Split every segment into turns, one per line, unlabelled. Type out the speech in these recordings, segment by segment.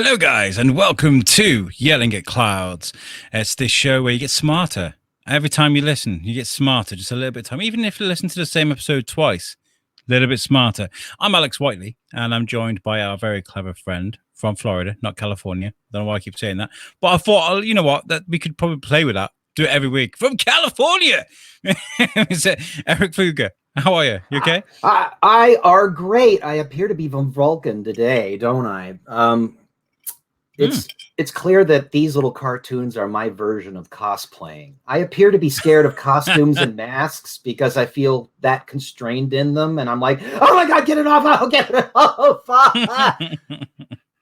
Hello, guys, and welcome to Yelling at Clouds. It's this show where you get smarter. Every time you listen, you get smarter, just a little bit of time. Even if you listen to the same episode twice, a little bit smarter. I'm Alex Whiteley, and I'm joined by our very clever friend from Florida, not California. Don't know why I keep saying that. But I thought, you know what, that we could probably play with that. Do it every week. From California! It's Erik Pflueger. How are you? You okay?
I are great. I appear to be from Vulcan today, don't I? It's clear that these little cartoons are my version of cosplaying. I appear to be scared of costumes and masks because I feel that constrained in them, and I'm like, oh my god, get it off! Oh, get it off!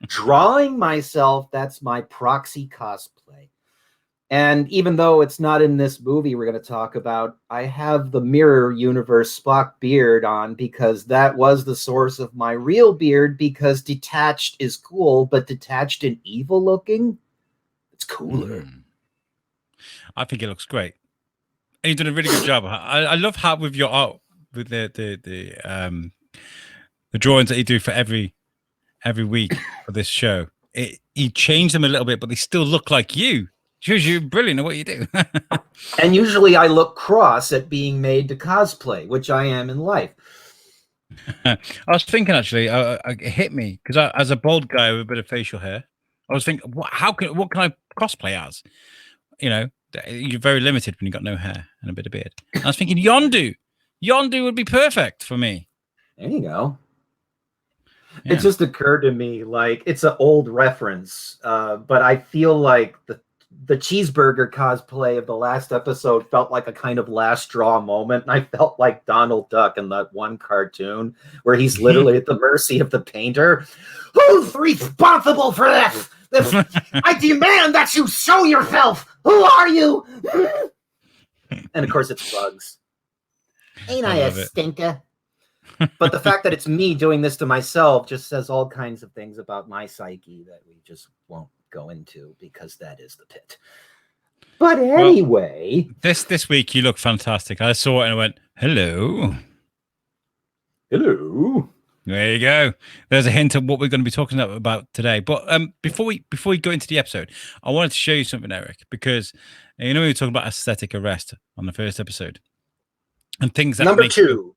Drawing myself, that's my proxy cosplay. And even though it's not in this movie we're going to talk about, I have the Mirror Universe Spock beard on because that was the source of my real beard, because detached is cool, but detached and evil looking, it's cooler.
I think it looks great. And you've done a really good job. I love how with your art, with the drawings that you do for every week for this show, you change them a little bit, but they still look like you. Shows you're brilliant at what you do.
And usually I look cross at being made to cosplay, which I am in life.
I was thinking, actually, it hit me because as a bald guy with a bit of facial hair, I was thinking, what can I cosplay as? You know, you're very limited when you got no hair and a bit of beard. And I was thinking, Yondu would be perfect for me.
There you go. Yeah. It just occurred to me, like, it's an old reference, but I feel like the cheeseburger cosplay of the last episode felt like a kind of last straw moment. And I felt like Donald Duck in that one cartoon where he's literally at the mercy of the painter. Who's responsible for this? I demand that you show yourself. Who are you? And of course it's Bugs. Ain't I a stinker? But the fact that it's me doing this to myself just says all kinds of things about my psyche that we just won't go into, because that is the pit. But anyway,
well, this week you look fantastic. I saw it and I went, hello. There you go. There's a hint of what we're going to be talking about today. But before we go into the episode, I wanted to show you something, Erik, because we were talking about aesthetic arrest on the first episode and things that
number 2.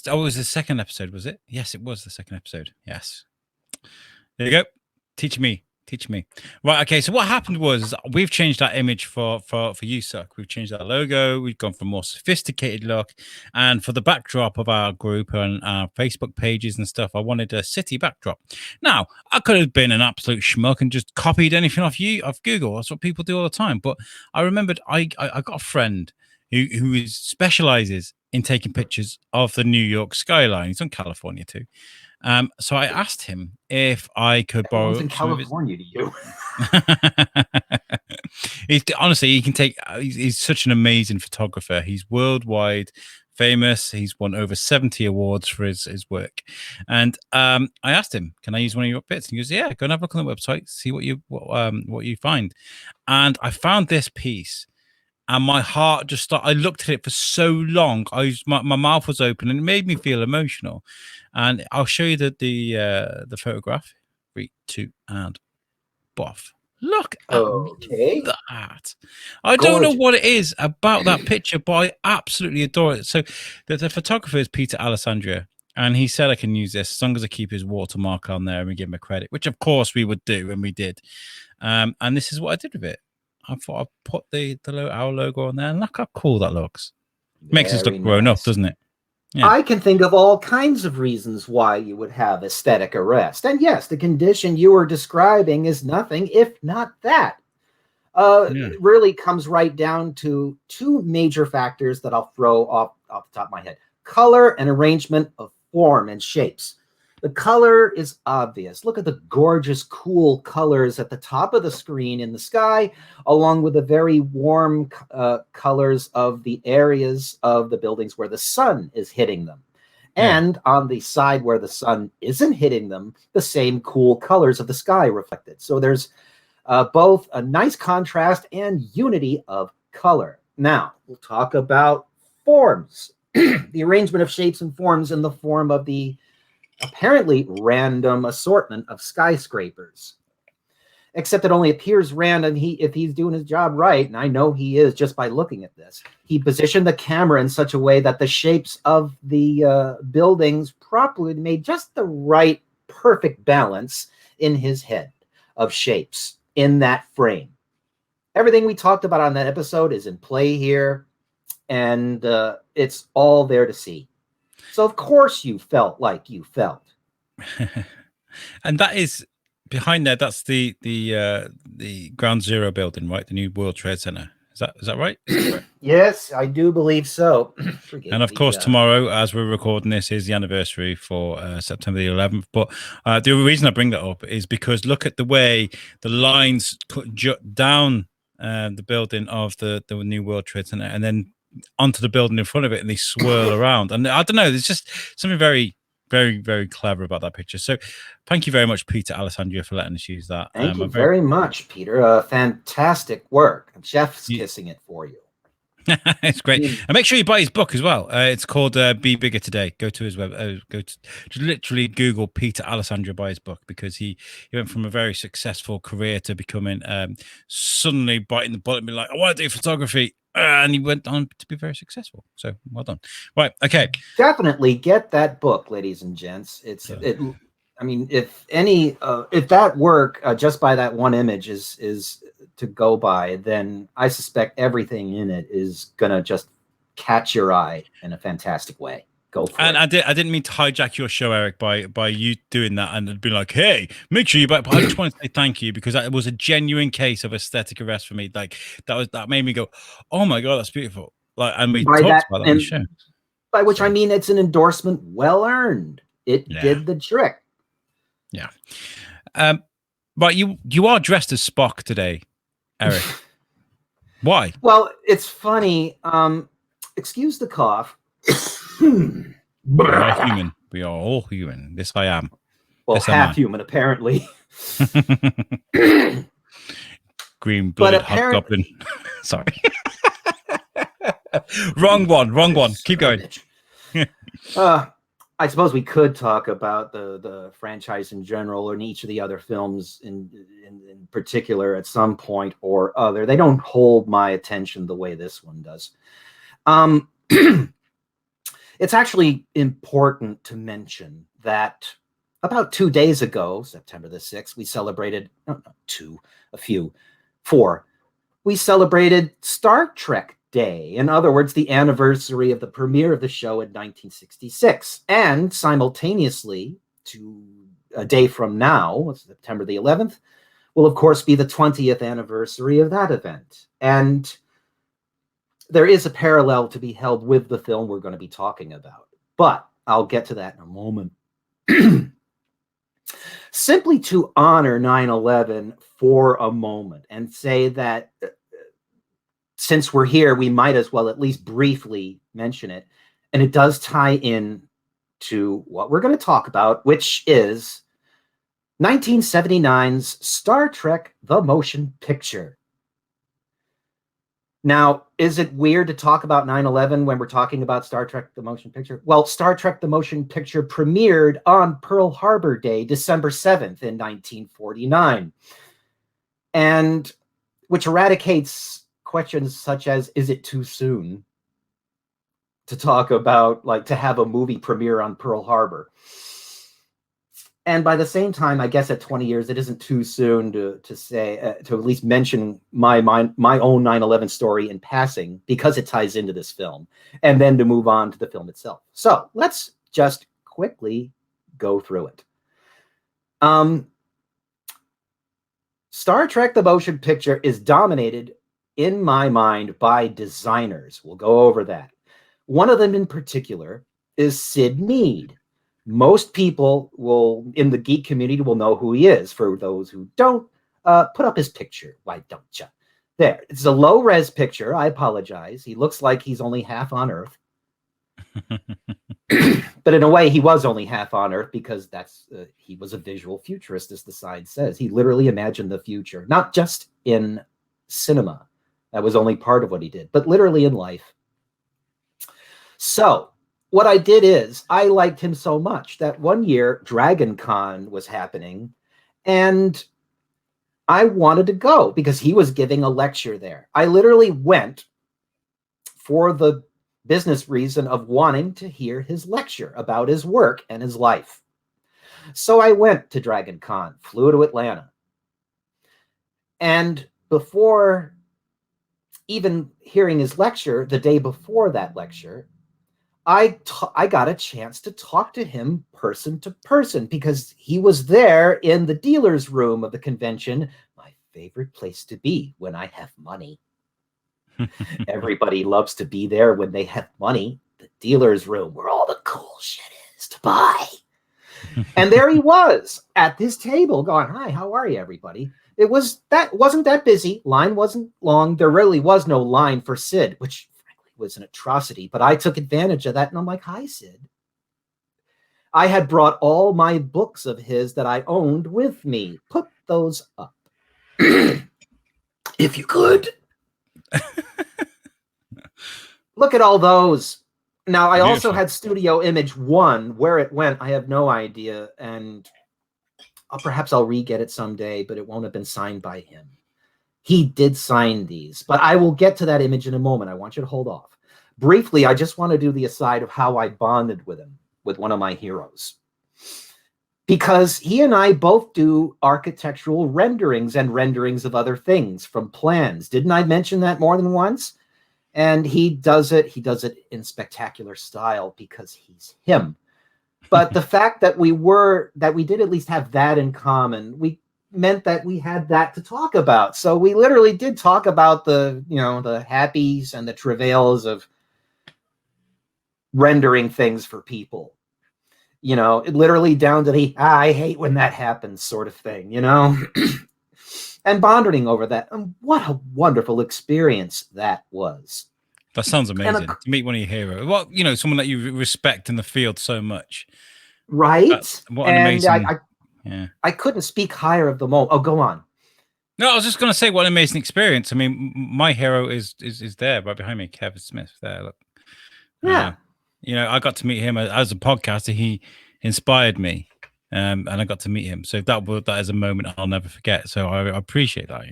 It was the second episode, was it? Yes, it was the second episode. Yes. There you go. Teach me. Right. Okay. So what happened was we've changed our image for you, Suck. We've changed our logo. We've gone for a more sophisticated look. And for the backdrop of our group and our Facebook pages and stuff, I wanted a city backdrop. Now, I could have been an absolute schmuck and just copied anything off Google. That's what people do all the time. But I remembered I got a friend who specializes in taking pictures of the New York skyline. He's in California too. So I asked him if I could borrow.
In California to you?
Honestly, he can take. He's such an amazing photographer. He's worldwide famous. He's won over 70 awards for his work. And I asked him, "Can I use one of your bits?" And he goes, "Yeah, go and have a look on the website, see what you find." And I found this piece. And my heart just started. I looked at it for so long. My mouth was open, and it made me feel emotional. And I'll show you the photograph. 3, 2, and boff. Look at that. I don't know what it is about that picture, but I absolutely adore it. So the photographer is Peter Alessandria, and he said I can use this as long as I keep his watermark on there and we give him a credit, which of course we would do, and we did. And this is what I did with it. I thought I'd put our logo on there, and look how cool that looks. Makes us look grown up, doesn't it?
Yeah. I can think of all kinds of reasons why you would have aesthetic arrest. And yes, the condition you were describing is nothing if not that. It really comes right down to 2 major factors that I'll throw off the top of my head. Color and arrangement of form and shapes. The color is obvious. Look at the gorgeous, cool colors at the top of the screen in the sky, along with the very warm colors of the areas of the buildings where the sun is hitting them. And on the side where the sun isn't hitting them, the same cool colors of the sky reflected. So there's both a nice contrast and unity of color. Now, we'll talk about forms. The arrangement of shapes and forms in the form of the apparently random assortment of skyscrapers. Except it only appears random if he's doing his job right, and I know he is just by looking at this. He positioned the camera in such a way that the shapes of the buildings properly made just the right, perfect balance in his head of shapes in that frame. Everything we talked about on that episode is in play here, and it's all there to see. So of course you felt like you felt.
And that is behind there. That's the Ground Zero building, right? The new World Trade Center. Is that right?
Yes, I do believe so.
And of course, tomorrow, as we're recording this, is the anniversary for September the 11th. But the reason I bring that up is because look at the way the lines jut down the building of the new World Trade Center and then onto the building in front of it, and they swirl around. And I don't know, there's just something very, very, very clever about that picture. So thank you very much, Peter Alessandria, for letting us use that.
Thank you very much, Peter. Fantastic work. Chef's kissing it for you.
It's great. And make sure you buy his book as well. It's called Be Bigger Today. Go to his web. Just literally Google Peter Alessandria, buy his book, because he went from a very successful career to becoming suddenly biting the bullet and be like, I want to do photography. And he went on to be very successful. So well done. Right. Okay.
Definitely get that book, ladies and gents. I mean, if that work just by that one image is to go by, then I suspect everything in it is gonna just catch your eye in a fantastic way. Go for it.
I didn't mean to hijack your show, Eric, by you doing that and be like, hey, make sure you buy. But I just want to say thank you, because it was a genuine case of aesthetic arrest for me. Like that made me go, oh my god, that's beautiful. Like, and we talked about that on the show.
By which I mean it's an endorsement well earned. It did the trick.
Yeah. But you are dressed as Spock today, Eric. Why?
Well, it's funny. Excuse the cough.
We are human. We are all human. This I am.
Well, half human, apparently.
Green-blooded hobgoblin. Sorry. Wrong one. Keep going.
I suppose we could talk about the franchise in general, or in each of the other films in particular at some point or other. They don't hold my attention the way this one does. It's actually important to mention that about 2 days ago, September the 6th, we celebrated, we celebrated Star Trek Day. In other words, the anniversary of the premiere of the show in 1966. And simultaneously, to a day from now, September the 11th, will of course be the 20th anniversary of that event. And there is a parallel to be held with the film we're going to be talking about, but I'll get to that in a moment. Simply to honor 9/11 for a moment and say that since we're here, we might as well at least briefly mention it. And it does tie in to what we're going to talk about, which is 1979's Star Trek: The Motion Picture. Now, is it weird to talk about 9/11 when we're talking about Star Trek: The Motion Picture? Well, Star Trek: The Motion Picture premiered on Pearl Harbor Day, December 7th in 1949, and which eradicates questions such as, is it too soon to talk about, like, to have a movie premiere on Pearl Harbor? And by the same time, I guess at 20 years, it isn't too soon to say, to at least mention my own 9/11 story in passing, because it ties into this film, and then to move on to the film itself. So let's just quickly go through it. Star Trek: The Motion Picture is dominated, in my mind, by designers. We'll go over that. One of them in particular is Sid Mead. Most people in the geek community will know who he is. For those who don't, put up his picture. Why don't you? There. It's a low-res picture. I apologize. He looks like he's only half on Earth. But in a way, he was only half on Earth, because he was a visual futurist, as the sign says. He literally imagined the future, not just in cinema. That was only part of what he did, but literally in life. So, what I did is I liked him so much that one year Dragon Con was happening and I wanted to go because he was giving a lecture there. I literally went for the business reason of wanting to hear his lecture about his work and his life. So I went to Dragon Con, flew to Atlanta. And before even hearing his lecture, the day before that lecture, I got a chance to talk to him person to person because he was there in the dealer's room of the convention, my favorite place to be when I have money. Everybody loves to be there when they have money. The dealer's room where all the cool shit is to buy. And there he was at this table going, hi, how are you, everybody? Wasn't that busy. Line wasn't long. There really was no line for Sid, which frankly was an atrocity. But I took advantage of that. And I'm like, hi, Sid. I had brought all my books of his that I owned with me. Put those up. If you could. Look at all those. Now, I also had Studio Image 1. Where it went, I have no idea. And perhaps I'll re-get it someday, but it won't have been signed by him. He did sign these, but I will get to that image in a moment. I want you to hold off. Briefly, I just want to do the aside of how I bonded with him, with one of my heroes. Because he and I both do architectural renderings and renderings of other things from plans. Didn't I mention that more than once? And he does it in spectacular style because he's him. But the fact that we did at least have that in common, we meant that we had that to talk about. So we literally did talk about the happies and the travails of rendering things for people. Literally down to the I hate when that happens sort of thing, and bonding over that. And what a wonderful experience that was.
That sounds amazing. To meet one of your heroes. Well, someone that you respect in the field so much.
Right.
What an amazing...
I couldn't speak higher of them all. Oh, go on.
No, I was just going to say what an amazing experience. I mean, my hero is there right behind me, Kevin Smith. There, look.
Yeah.
I got to meet him as a podcaster. He inspired me, and I got to meet him. So that is a moment I'll never forget. So I appreciate that.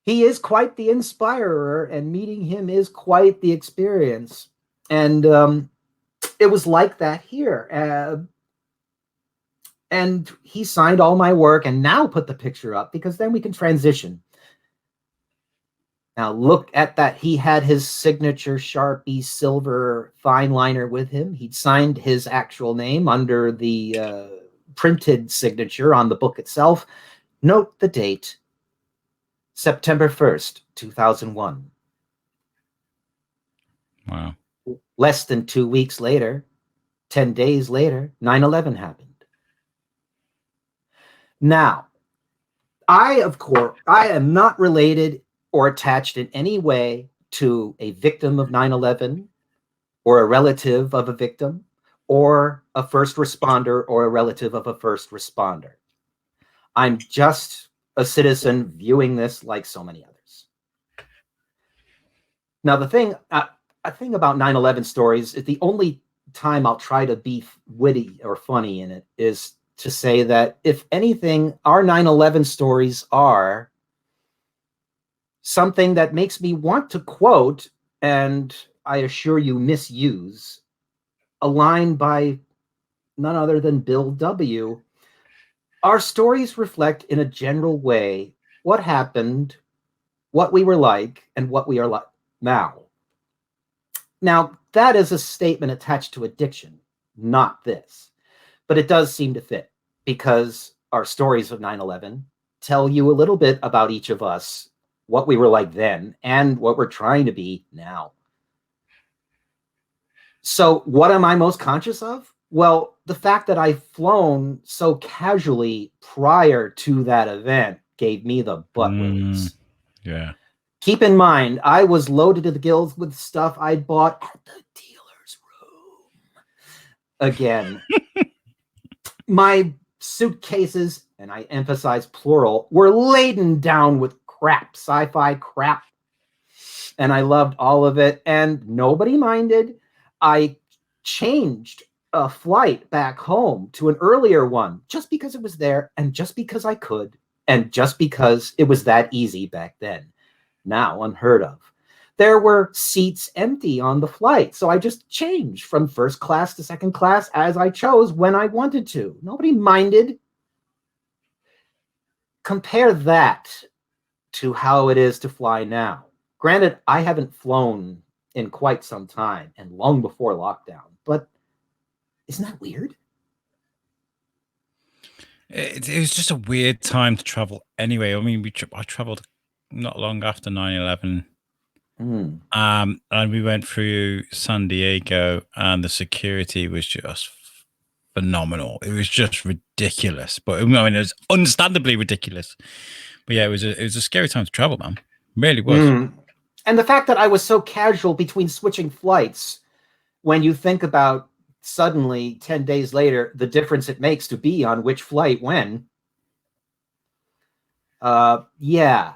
He is quite the inspirer, and meeting him is quite the experience. And it was like that here. And he signed all my work and now put the picture up because then we can transition. Now look at that. He had his signature Sharpie silver fine liner with him. He'd signed his actual name under the printed signature on the book itself. Note the date, September 1st, 2001.
Wow.
Less than 2 weeks later, 10 days later, 9/11 happened. Now, I am not related or attached in any way to a victim of 9/11 or a relative of a victim or a first responder or a relative of a first responder. I'm just a citizen viewing this like so many others. Now, the thing about 9/11 stories is the only time I'll try to be witty or funny in it is to say that, if anything, our 9/11 stories are something that makes me want to quote, and I assure you misuse, a line by none other than Bill W. Our stories reflect in a general way what happened, what we were like, and what we are like now. Now, that is a statement attached to addiction, not this. But it does seem to fit because our stories of 9/11 tell you a little bit about each of us, what we were like then, and what we're trying to be now. So what am I most conscious of? Well, the fact that I've flown so casually prior to that event gave me the butt willies.
Yeah.
Keep in mind, I was loaded to the gills with stuff I'd bought at the dealer's room. Again, my suitcases, and I emphasize plural, were laden down with crap, sci-fi crap. And I loved all of it, and nobody minded. I changed a flight back home to an earlier one just because it was there and just because I could and just because it was that easy back then. Now unheard of. There were seats empty on the flight, so I just changed from first class to second class as I chose when I wanted to. Nobody minded. Compare that to how it is to fly now. Granted, I haven't flown in quite some time and long before lockdown, but isn't that weird?
It was just a weird time to travel anyway. I mean, I traveled not long after 9/11. And we went through San Diego, and the security was just phenomenal. It was just ridiculous, but I mean, it was understandably ridiculous. But yeah, it was a scary time to travel, man. It really was.
And the fact that I was so casual between switching flights, when you think about suddenly 10 days later, the difference it makes to be on which flight when. Yeah,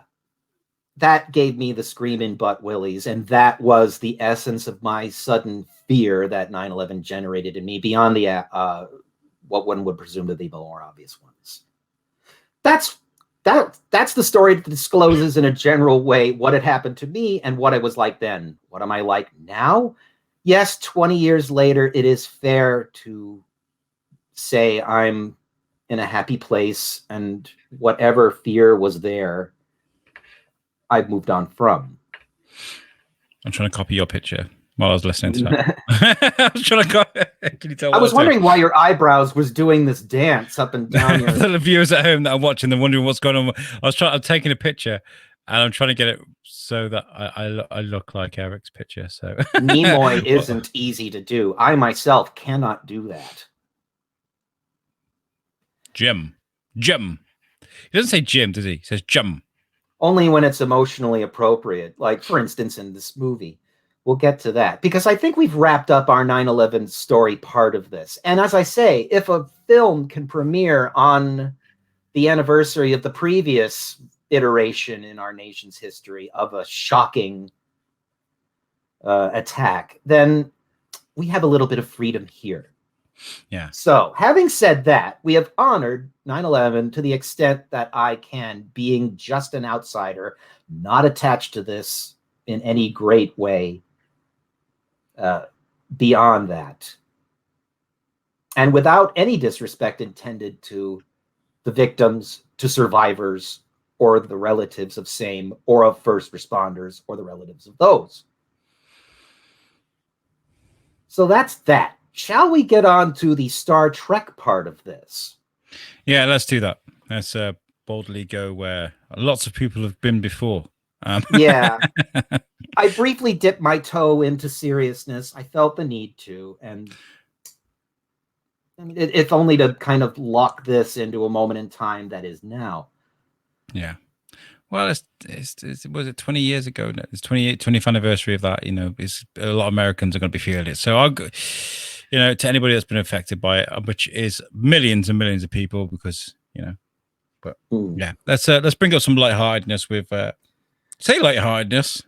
that gave me the screaming butt willies. And that was the essence of my sudden fear that 9/11 generated in me beyond the what one would presume to be the more obvious ones. That's the story that discloses in a general way what had happened to me and what I was like then. What am I like now? Yes, 20 years later, it is fair to say I'm in a happy place, and whatever fear was there, I've moved on from.
I'm trying to copy your picture while I was listening to that. I was trying to copy. Can you tell?
I was wondering why your eyebrows was doing this dance up and down.
For the viewers at home that are watching, they're wondering what's going on. I'm taking a picture, and I'm trying to get it so that I look like Eric's picture. So
Nimoy isn't easy to do. I myself cannot do that.
Jim. He doesn't say Jim, does he? He says Jim.
Only when it's emotionally appropriate. Like, for instance, in this movie. We'll get to that. Because I think we've wrapped up our 9/11 story part of this. And as I say, if a film can premiere on the anniversary of the previous iteration in our nation's history of a shocking attack, then we have a little bit of freedom here.
Yeah.
So, having said that, we have honored 9/11 to the extent that I can, being just an outsider, not attached to this in any great way beyond that. And without any disrespect intended to the victims, to survivors, or the relatives of same, or of first responders, or the relatives of those. So that's that. Shall we get on to the Star Trek part of this?
Yeah, let's do that. Let's boldly go where lots of people have been before.
Yeah. I briefly dipped my toe into seriousness. I felt the need to. And I mean, if only to kind of lock this into a moment in time that is now.
Yeah. Well, was it 20 years ago? It's 20th anniversary of that. You know, it's a lot of Americans are going to be feeling it. So I'll go, you know, to anybody that's been affected by it, which is millions and millions of people, because, you know, but yeah, let's bring up some lightheartedness with, say lightheartedness.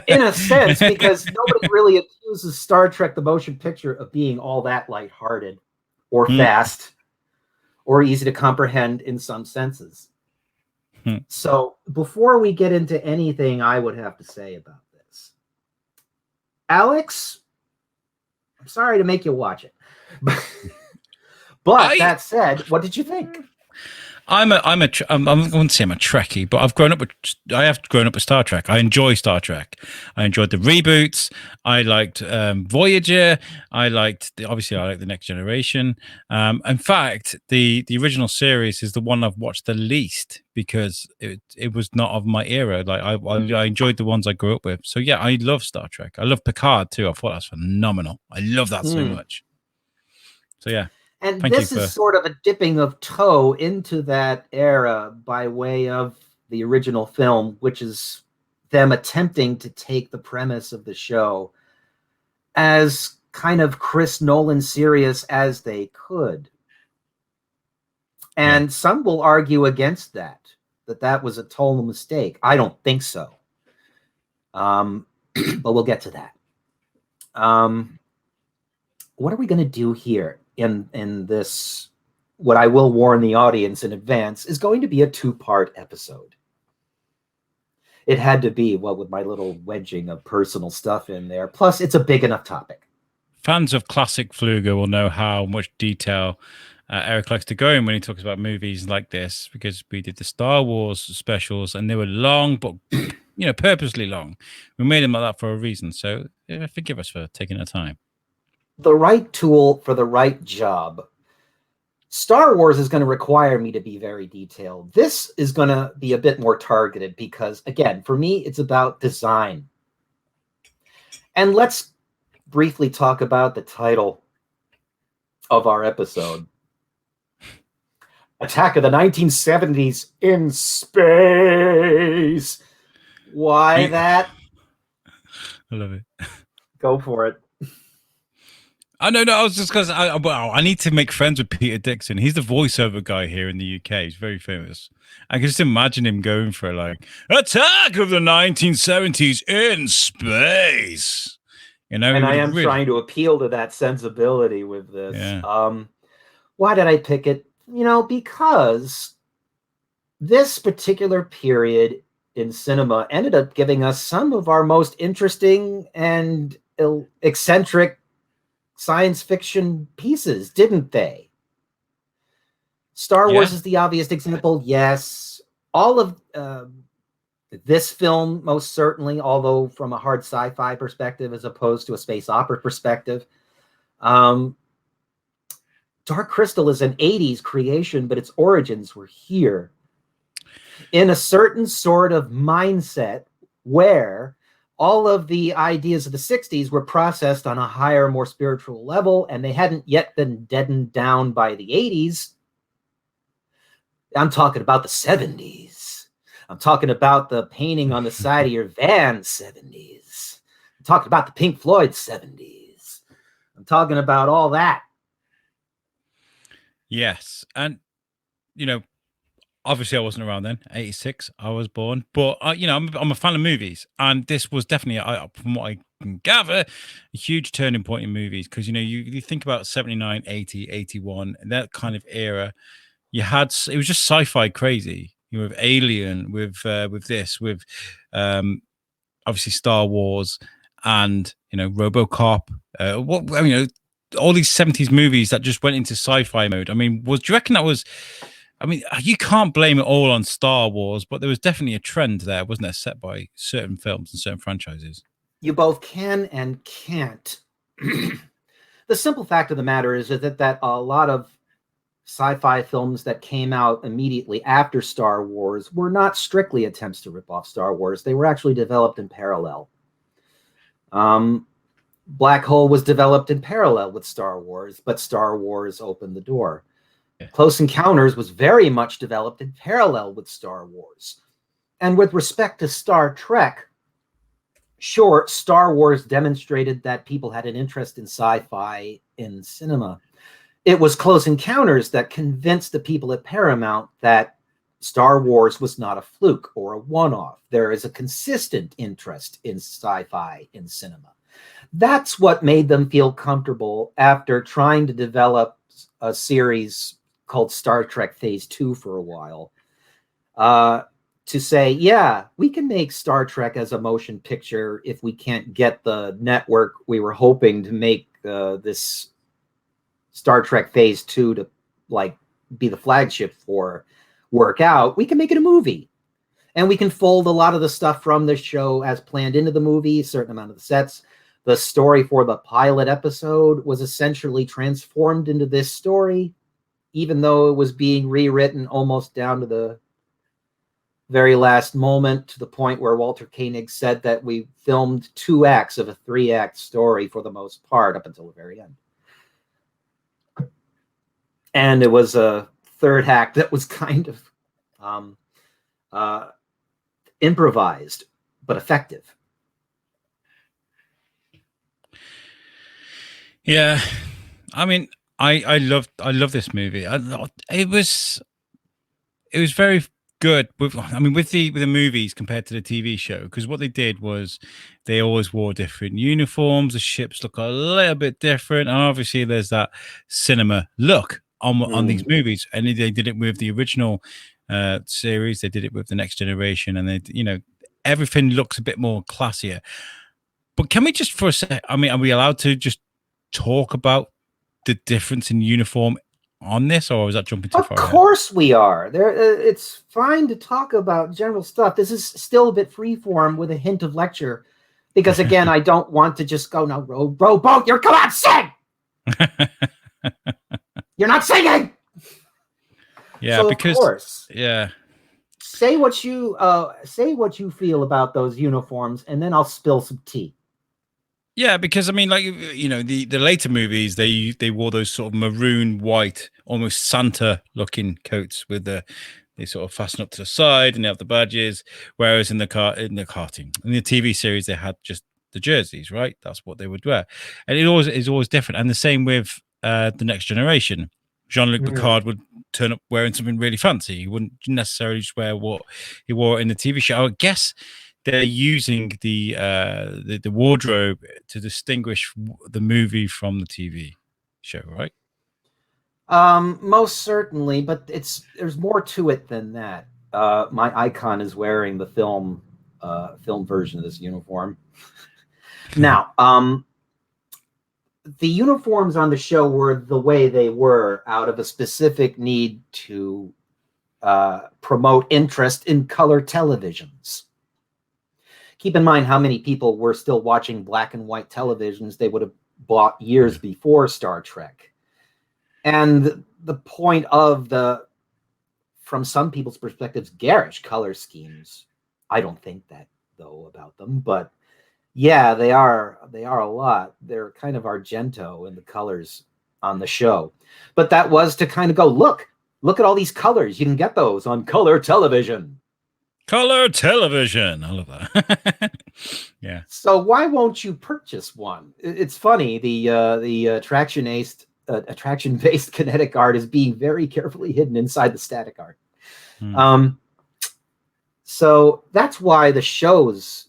In a sense, because nobody really accuses Star Trek, the motion picture, of being all that lighthearted or fast or easy to comprehend in some senses. So before we get into anything I would have to say about this, Alex, I'm sorry to make you watch it, but that said, what did you think?
I wouldn't say I'm a Trekkie, but I have grown up with Star Trek. I enjoy Star Trek. I enjoyed the reboots. I liked Voyager. I liked the Next Generation. In fact, the original series is the one I've watched the least because it was not of my era. Like I enjoyed the ones I grew up with. So yeah, I love Star Trek. I love Picard too. I thought that's phenomenal. I love that so much. So yeah.
And this is sort of a dipping of toe into that era by way of the original film, which is them attempting to take the premise of the show as kind of Chris Nolan serious as they could. And some will argue against that was a total mistake. I don't think so. But we'll get to that. what are we going to do here in this? What I will warn the audience in advance is going to be a 2-part episode. It had to be, well, with my little wedging of personal stuff in there. Plus, it's a big enough topic.
Fans of classic Pflueger will know how much detail Erik likes to go in when he talks about movies like this, because we did the Star Wars specials and they were long, but purposely long. We made them like that for a reason. So forgive us for taking our time.
The right tool for the right job. Star Wars is going to require me to be very detailed. This is going to be a bit more targeted because, again, for me, it's about design. And let's briefly talk about the title of our episode. Attack of the 1970s in space. Why that?
I love it.
Go for it.
I was just because I need to make friends with Peter Dixon. He's the voiceover guy here in the UK. He's very famous. I can just imagine him going for Attack of the 1970s in space.
And I am trying to appeal to that sensibility with this.
Yeah.
Why did I pick it? Because this particular period in cinema ended up giving us some of our most interesting and eccentric science fiction pieces, didn't they? Star Wars is the obvious example. Yes. All of this film, most certainly, although from a hard sci-fi perspective as opposed to a space opera perspective. Dark Crystal is an 80s creation, but its origins were here in a certain sort of mindset where all of the ideas of the 60s were processed on a higher, more spiritual level, and they hadn't yet been deadened down by the 80s. I'm talking about the 70s. I'm talking about the painting on the side of your van 70s. I'm talking about the Pink Floyd 70s. I'm talking about all that.
Yes. And, obviously I wasn't around then. 86, I was born. But, I'm a fan of movies. And this was definitely, from what I can gather, a huge turning point in movies. Because, you think about 79, 80, 81, that kind of era. It was just sci-fi crazy. With Alien, with this, with obviously Star Wars, and RoboCop. All these 70s movies that just went into sci-fi mode. I mean, do you reckon that was? I mean, you can't blame it all on Star Wars, but there was definitely a trend there, wasn't there, set by certain films and certain franchises?
You both can and can't. The simple fact of the matter is that a lot of sci-fi films that came out immediately after Star Wars were not strictly attempts to rip off Star Wars. They were actually developed in parallel. Black Hole was developed in parallel with Star Wars, but Star Wars opened the door. Yeah. Close Encounters was very much developed in parallel with Star Wars. And with respect to Star Trek, sure, Star Wars demonstrated that people had an interest in sci-fi in cinema. It was Close Encounters that convinced the people at Paramount that Star Wars was not a fluke or a one-off. There is a consistent interest in sci-fi in cinema. That's what made them feel comfortable after trying to develop a series called Star Trek Phase 2 for a while. To say, yeah, we can make Star Trek as a motion picture if we can't get the network we were hoping to make this Star Trek Phase 2 to be the flagship for work out. We can make it a movie. And we can fold a lot of the stuff from the show as planned into the movie, a certain amount of the sets. The story for the pilot episode was essentially transformed into this story, even though it was being rewritten almost down to the very last moment, to the point where Walter Koenig said that we filmed 2 acts of a 3-act story for the most part up until the very end. And it was a 3rd act that was kind of improvised, but effective.
Yeah, I mean, I love this movie. It was very good. With the movies compared to the TV show, because what they did was they always wore different uniforms. The ships look a little bit different, and obviously there's that cinema look on these movies. And they did it with the original series. They did it with the Next Generation, and everything looks a bit more classier. But can we just for a sec? I mean, are we allowed to just talk about the difference in uniform on this, or is that jumping too far?
Of course we are. It's fine to talk about general stuff. This is still a bit freeform with a hint of lecture, because again, I don't want to just go, no, row boat. Come on, sing. You're not singing.
Yeah,
so
because
of course,
yeah.
Say what you feel about those uniforms, and then I'll spill some tea.
Yeah, because I mean, like, the later movies, they wore those sort of maroon white, almost Santa looking coats with they sort of fasten up to the side and they have the badges. Whereas in the TV series, they had just the jerseys, right? That's what they would wear, and it is always different. And the same with the Next Generation. Jean-Luc Picard would turn up wearing something really fancy. He wouldn't necessarily just wear what he wore in the TV show. I guess they're using the wardrobe to distinguish the movie from the TV show, right?
Most certainly, but there's more to it than that. My icon is wearing the film version of this uniform. Now, the uniforms on the show were the way they were out of a specific need to promote interest in color televisions. Keep in mind how many people were still watching black and white televisions they would have bought years before Star Trek. And the point of from some people's perspectives, garish color schemes. I don't think that, though, about them, but yeah, they are a lot. They're kind of Argento in the colors on the show. But that was to kind of go, look at all these colors. You can get those on color television.
Color television. I love that. Yeah.
So why won't you purchase one? It's funny. The attraction-based kinetic art is being very carefully hidden inside the static art. So that's why the show's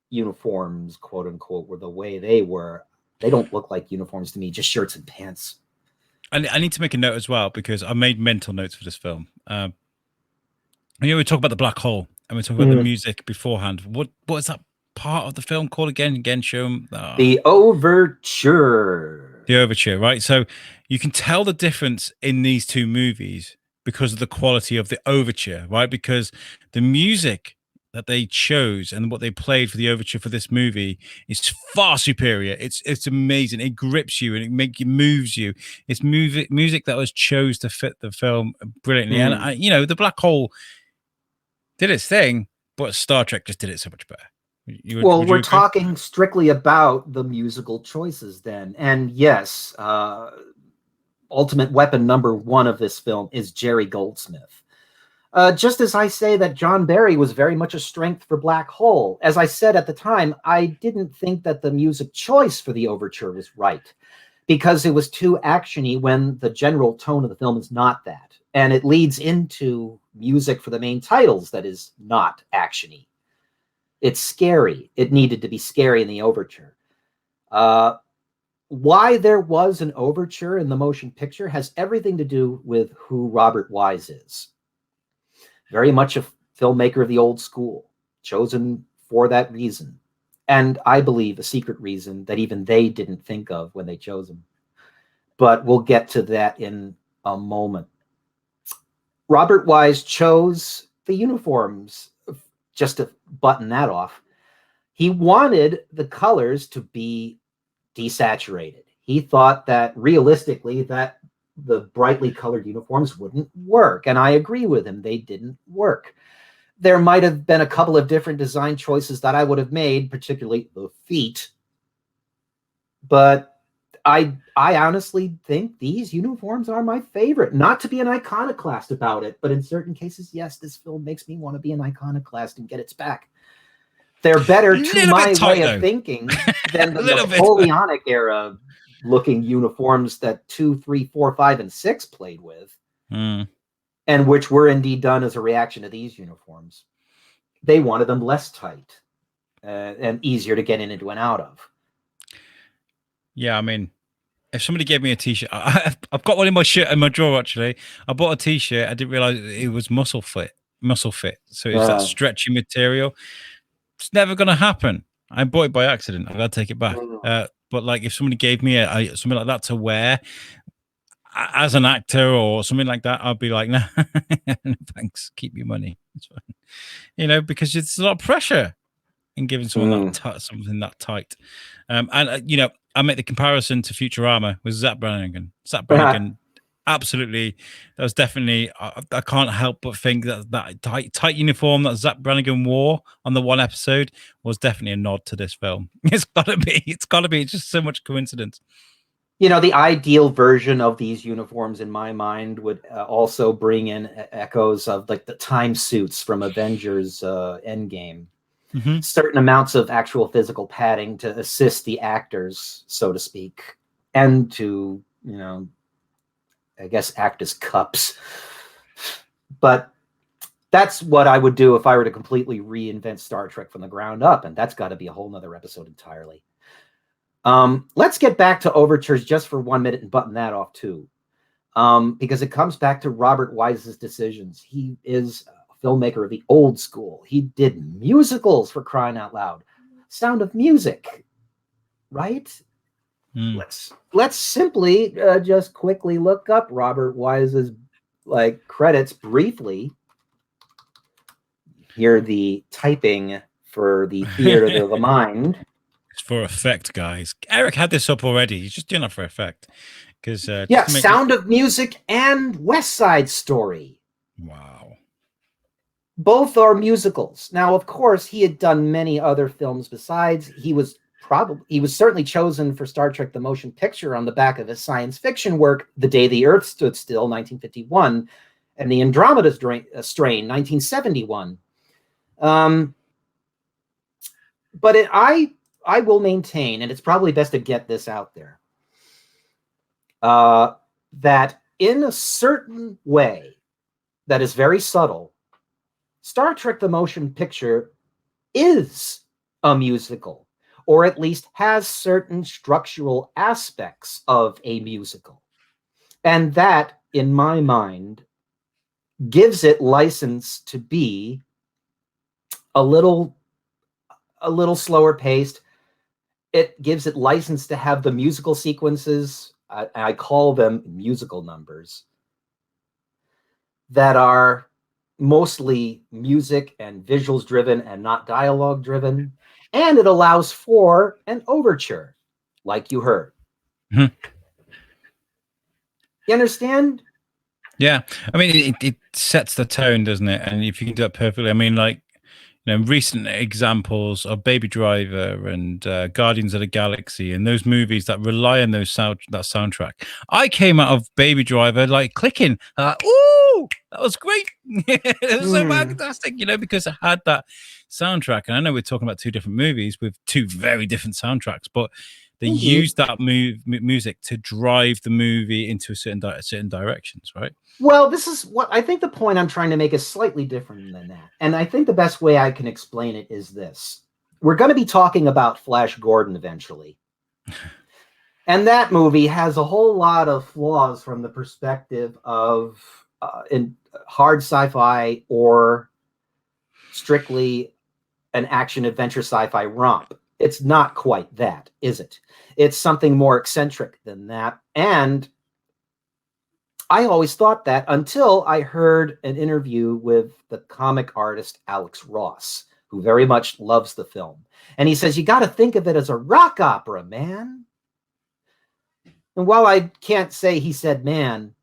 uniforms, quote unquote, were the way they were. They don't look like uniforms to me, just shirts and pants.
I need to make a note as well, because I made mental notes for this film. We talk about the black hole, and we talk about the music beforehand. What is that part of the film called again? Again, show them.
The overture.
The overture, right? So you can tell the difference in these two movies because of the quality of the overture, right? Because the music that they chose and what they played for the overture for this movie is far superior. It's amazing. It grips you and it moves you. It's music that was chose to fit the film brilliantly. And the black hole did its thing, but Star Trek just did it so much better.
We're talking strictly about the musical choices then. And yes, ultimate weapon number one of this film is Jerry Goldsmith. Just as I say that John Barry was very much a strength for Black Hole. As I said at the time, I didn't think that the music choice for the overture was right, because it was too actiony when the general tone of the film is not that. And it leads into music for the main titles that is not actiony. It's scary. It needed to be scary in the overture. Why there was an overture in the motion picture has everything to do with who Robert Wise is. Very much a filmmaker of the old school, chosen for that reason. And I believe a secret reason that even they didn't think of when they chose him. But we'll get to that in a moment. Robert Wise chose the uniforms, just to button that off. He wanted the colors to be desaturated. He thought that realistically that the brightly colored uniforms wouldn't work. And I agree with him. They didn't work. There might have been a couple of different design choices that I would have made, particularly the feet. But I honestly think these uniforms are my favorite. Not to be an iconoclast about it, but in certain cases, yes, this film makes me want to be an iconoclast and get its back. They're better to my way of thinking than the Napoleonic era looking uniforms that 2, 3, 4, 5, and 6 played with. And and which were indeed done as a reaction to these uniforms. They wanted them less tight and easier to get in and out of.
Yeah, I mean, if somebody gave me a t-shirt, I've got one in my drawer actually. I bought a t-shirt. I didn't realize it was muscle fit. So it's that stretchy material. It's never going to happen. I bought it by accident. I got to take it back. But like, if somebody gave me something like that to wear as an actor or something like that, I'd be like, no, thanks. Keep your money. It's fine. You know, because it's a lot of pressure in giving someone something that tight. And you know, I make the comparison to Futurama with Zach Brannigan. Zach Brannigan, absolutely. That was definitely. I can't help but think that tight uniform that Zach Brannigan wore on the one episode was definitely a nod to this film. It's got to be. It's got to be. It's just so much coincidence.
You know, the ideal version of these uniforms, in my mind, would also bring in echoes of like the time suits from Avengers Endgame.
Mm-hmm.
Certain amounts of actual physical padding to assist the actors, so to speak, and to, you know, I guess act as cups. But that's what I would do if I were to completely reinvent Star Trek from the ground up, and that's got to be a whole nother episode entirely. Let's get back to Overtures just for 1 minute and button that off too, because it comes back to Robert Wise's decisions. He is filmmaker of the old school. He did musicals, for crying out loud. Sound of Music, right? Let's simply just quickly look up Robert Wise's credits briefly. Hear the typing for the Theater of the Mind.
It's for effect, guys. Erik had this up already. He's just doing it for effect. Because
Sound of Music and West Side Story.
Wow.
Both are musicals. Now, of course, he had done many other films besides. He was certainly chosen for Star Trek: The Motion Picture on the back of his science fiction work, The Day the Earth Stood Still, 1951, and The Andromeda Strain, 1971. But I will maintain, and it's probably best to get this out there, that in a certain way that is very subtle, Star Trek: The Motion Picture is a musical, or at least has certain structural aspects of a musical. And that, in my mind, gives it license to be a little slower paced. It gives it license to have the musical sequences, I call them musical numbers, that are mostly music and visuals driven and not dialogue driven. And it allows for an overture, like you heard.
Mm-hmm.
You understand?
Yeah. I mean, it sets the tone, doesn't it? And if you can do it perfectly, I mean, like, you know, recent examples of Baby Driver and Guardians of the Galaxy and those movies that rely on that soundtrack. I came out of Baby Driver like clicking, ooh, that was great. It was so fantastic, you know, because it had that soundtrack. And I know we're talking about two different movies with two very different soundtracks, but they used that music to drive the movie into certain directions, right?
Well, this is what I think the point I'm trying to make is slightly different than that. And I think the best way I can explain it is this. We're going to be talking about Flash Gordon eventually. And that movie has a whole lot of flaws from the perspective of in hard sci-fi or strictly an action adventure sci-fi romp. It's not quite that, is it? It's something more eccentric than that. And I always thought that until I heard an interview with the comic artist Alex Ross, who very much loves the film. And he says, you got to think of it as a rock opera, man. And while I can't say he said man,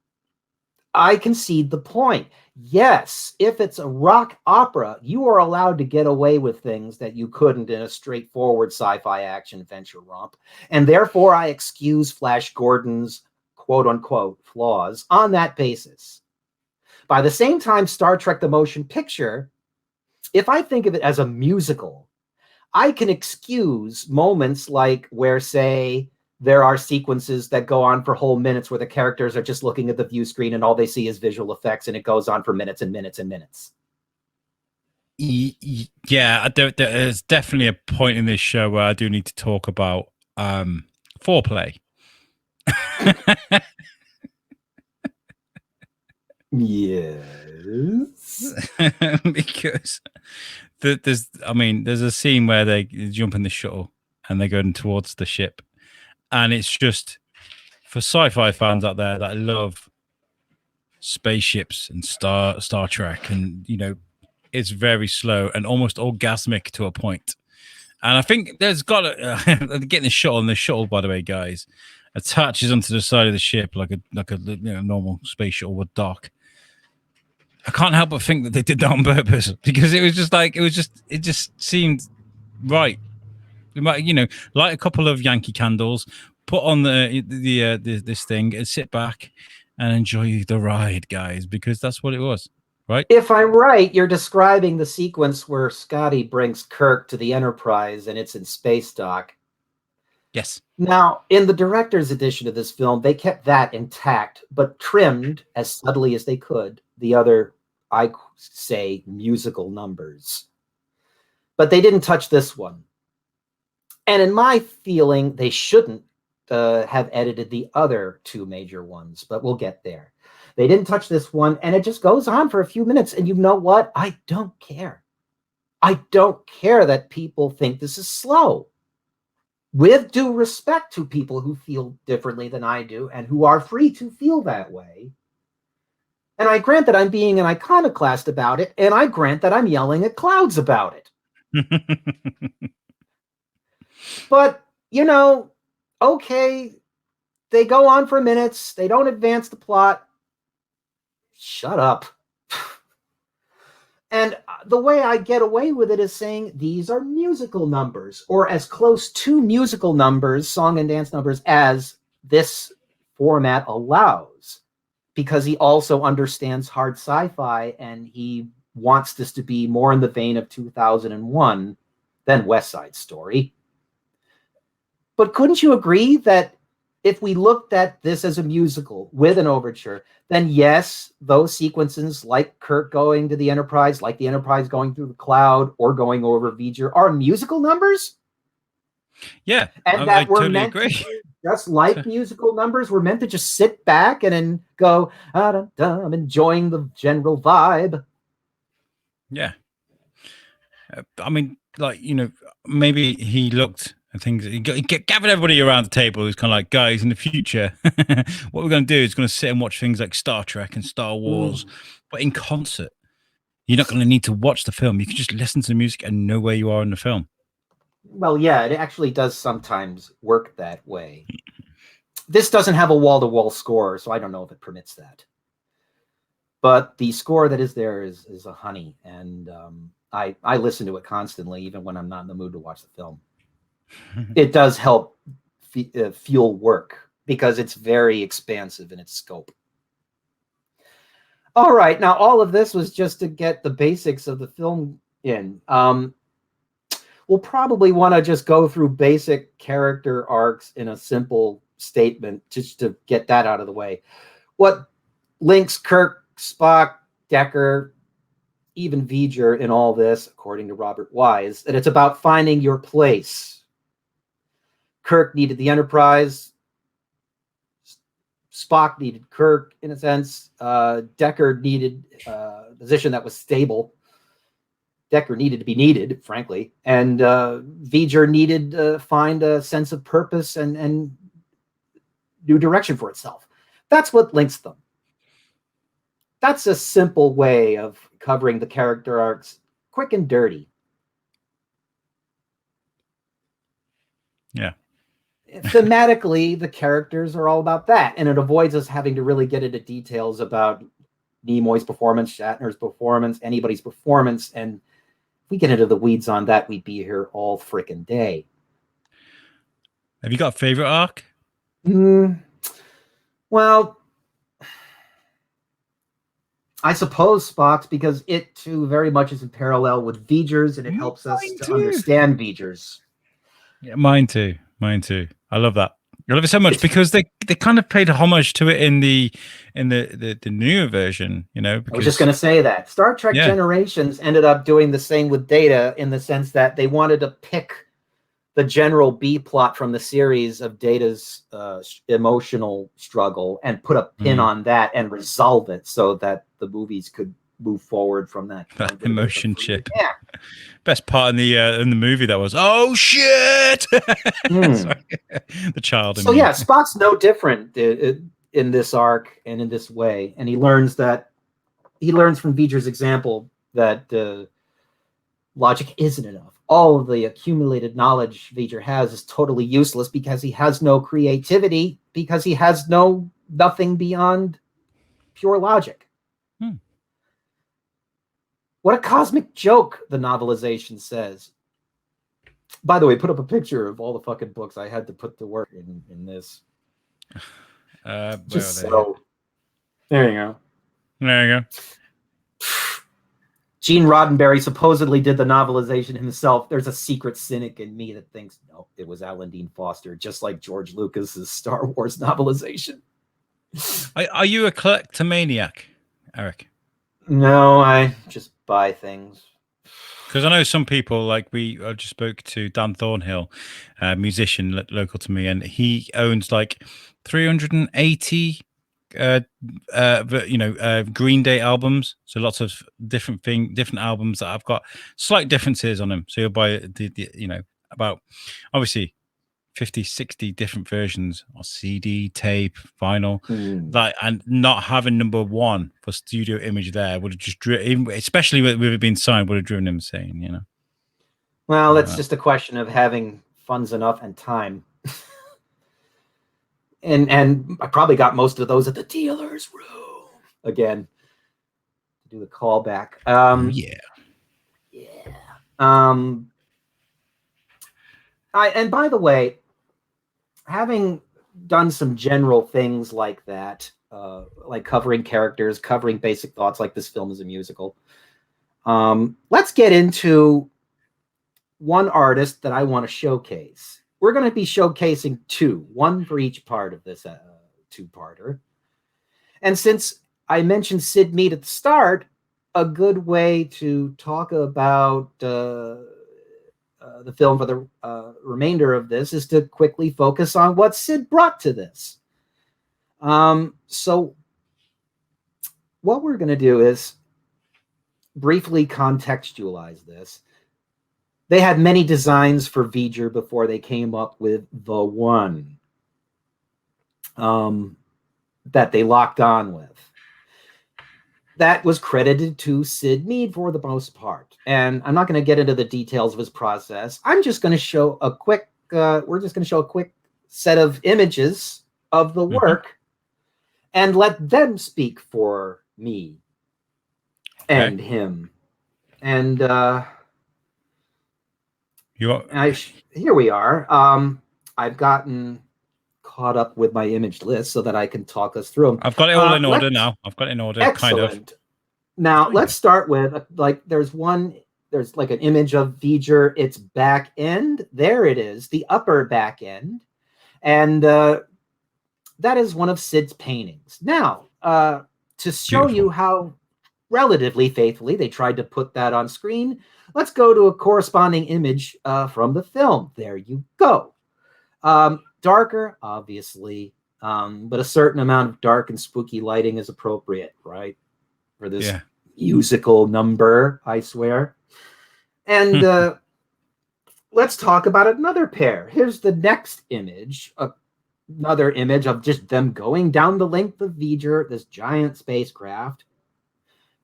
I concede the point. Yes, if it's a rock opera, you are allowed to get away with things that you couldn't in a straightforward sci-fi action adventure romp. And therefore, I excuse Flash Gordon's quote-unquote flaws on that basis. By the same time, Star Trek: The Motion Picture, if I think of it as a musical, I can excuse moments like where, say, There are sequences that go on for whole minutes where the characters are just looking at the view screen and all they see is visual effects, and it goes on for minutes and minutes and minutes.
Yeah, there's definitely a point in this show where I do need to talk about foreplay.
Yes.
Because there's a scene where they jump in the shuttle and they're going towards the ship, and it's just for sci-fi fans out there that love spaceships and Star Trek, and it's very slow and almost orgasmic to a point. And I think there's got to getting the shuttle, and the shuttle, by the way, guys, attaches onto the side of the ship like a normal space shuttle would dock. I can't help but think that they did that on purpose, because it just seemed right. You might, light a couple of Yankee candles, put on this thing, and sit back and enjoy the ride, guys, because that's what it was, right?
If I'm right, you're describing the sequence where Scotty brings Kirk to the Enterprise and it's in space dock.
Yes.
Now, in the director's edition of this film, they kept that intact, but trimmed as subtly as they could the other, I say, musical numbers. But they didn't touch this one. And in my feeling, they shouldn't have edited the other two major ones, but we'll get there. They didn't touch this one, and it just goes on for a few minutes. And you know what? I don't care. I don't care that people think this is slow. With due respect to people who feel differently than I do and who are free to feel that way. And I grant that I'm being an iconoclast about it, and I grant that I'm yelling at clouds about it. But, okay, they go on for minutes. They don't advance the plot. Shut up. And the way I get away with it is saying these are musical numbers, or as close to musical numbers, song and dance numbers, as this format allows, because he also understands hard sci-fi and he wants this to be more in the vein of 2001 than West Side Story. But couldn't you agree that if we looked at this as a musical with an overture, then yes, those sequences like Kirk going to the Enterprise, like the Enterprise going through the cloud or going over V'Ger, are musical numbers?
Yeah,
and that we're totally meant agree. To just like musical numbers, we're meant to just sit back and then go, I'm enjoying the general vibe.
Yeah. I mean, maybe he looked and things. He gathered everybody around the table. He's kind of like, guys, in the future, what we're going to do is going to sit and watch things like Star Trek and Star Wars, but in concert. You're not going to need to watch the film. You can just listen to the music and know where you are in the film.
Well, yeah, it actually does sometimes work that way. This doesn't have a wall-to-wall score, so I don't know if it permits that. But the score that is there is a honey, and I listen to it constantly, even when I'm not in the mood to watch the film. It does help fuel work because it's very expansive in its scope. All right, now all of this was just to get the basics of the film in. We'll probably want to just go through basic character arcs in a simple statement just to get that out of the way. What links Kirk, Spock, Decker, even V'Ger in all this, according to Robert Wise, that it's about finding your place. Kirk needed the Enterprise. Spock needed Kirk, in a sense. Decker needed a position that was stable. Decker needed to be needed, frankly. And V'Ger needed to find a sense of purpose and new direction for itself. That's what links them. That's a simple way of covering the character arcs, quick and dirty.
Yeah.
Thematically, the characters are all about that, and it avoids us having to really get into details about Nimoy's performance, Shatner's performance, anybody's performance, and if we get into the weeds on that, we'd be here all frickin' day.
Have you got a favorite arc?
Well, I suppose Spock's, because it too very much is in parallel with V'Ger's, and it helps us to understand V'Ger's.
Yeah, mine too. I love that. I love it so much because they kind of paid homage to it in the newer version, you know. Because,
I was just going to say that Star Trek Generations ended up doing the same with Data in the sense that they wanted to pick the general B plot from the series of Data's emotional struggle and put a pin on that and resolve it so that the movies could move forward from that
emotion chip. Yeah. Best part in the movie that was, oh shit. The child.
So yeah, Spock's no different in this arc and in this way, and he learns from V'ger's example that logic isn't enough. All of the accumulated knowledge V'ger has is totally useless because he has no creativity, because he has nothing beyond pure logic. What a cosmic joke, the novelization says. By the way, put up a picture of all the fucking books I had to put to work in this. Just so. There you go.
There you go.
Gene Roddenberry supposedly did the novelization himself. There's a secret cynic in me that thinks, no, it was Alan Dean Foster, just like George Lucas's Star Wars novelization.
Are you a collectomaniac, Eric?
No, I just buy things.
Because I know some people, like I just spoke to Dan Thornhill, a musician local to me, and he owns like 380 Green Day albums. So lots of different albums that have got slight differences on them. So you'll buy about obviously 50, 60 different versions on CD, tape, vinyl. And not having number one for Studio Image there would have just especially with it being signed, would have driven him insane, you know.
Well, it's just a question of having funds enough and time. and I probably got most of those at the dealer's room again to do the callback. And by the way, having done some general things like that, like covering characters, covering basic thoughts, like this film is a musical, let's get into one artist that I want to showcase. We're going to be showcasing one for each part of this two-parter. And since I mentioned Sid Mead at the start, a good way to talk about the film for the remainder of this is to quickly focus on what Sid brought to this. So what we're going to do is briefly contextualize this. They had many designs for V'ger before they came up with the one that they locked on with. That was credited to Sid Mead for the most part. And I'm not going to get into the details of his process. I'm just going to show a quick, we're just going to show a quick set of images of the work and let them speak for me and him. And here we are. I've gotten caught up with my image list so that I can talk us through them.
I've got it all in order now. I've got it in order,
excellent. Kind of. Now, let's start with, there's like an image of V'ger, its back end. There it is, the upper back end. And that is one of Sid's paintings. Now, to show you how relatively faithfully they tried to put that on screen, let's go to a corresponding image from the film. There you go. Darker, obviously, but a certain amount of dark and spooky lighting is appropriate, right? For this musical number, I swear. And let's talk about another pair. Here's the next image, another image of just them going down the length of V'ger, this giant spacecraft,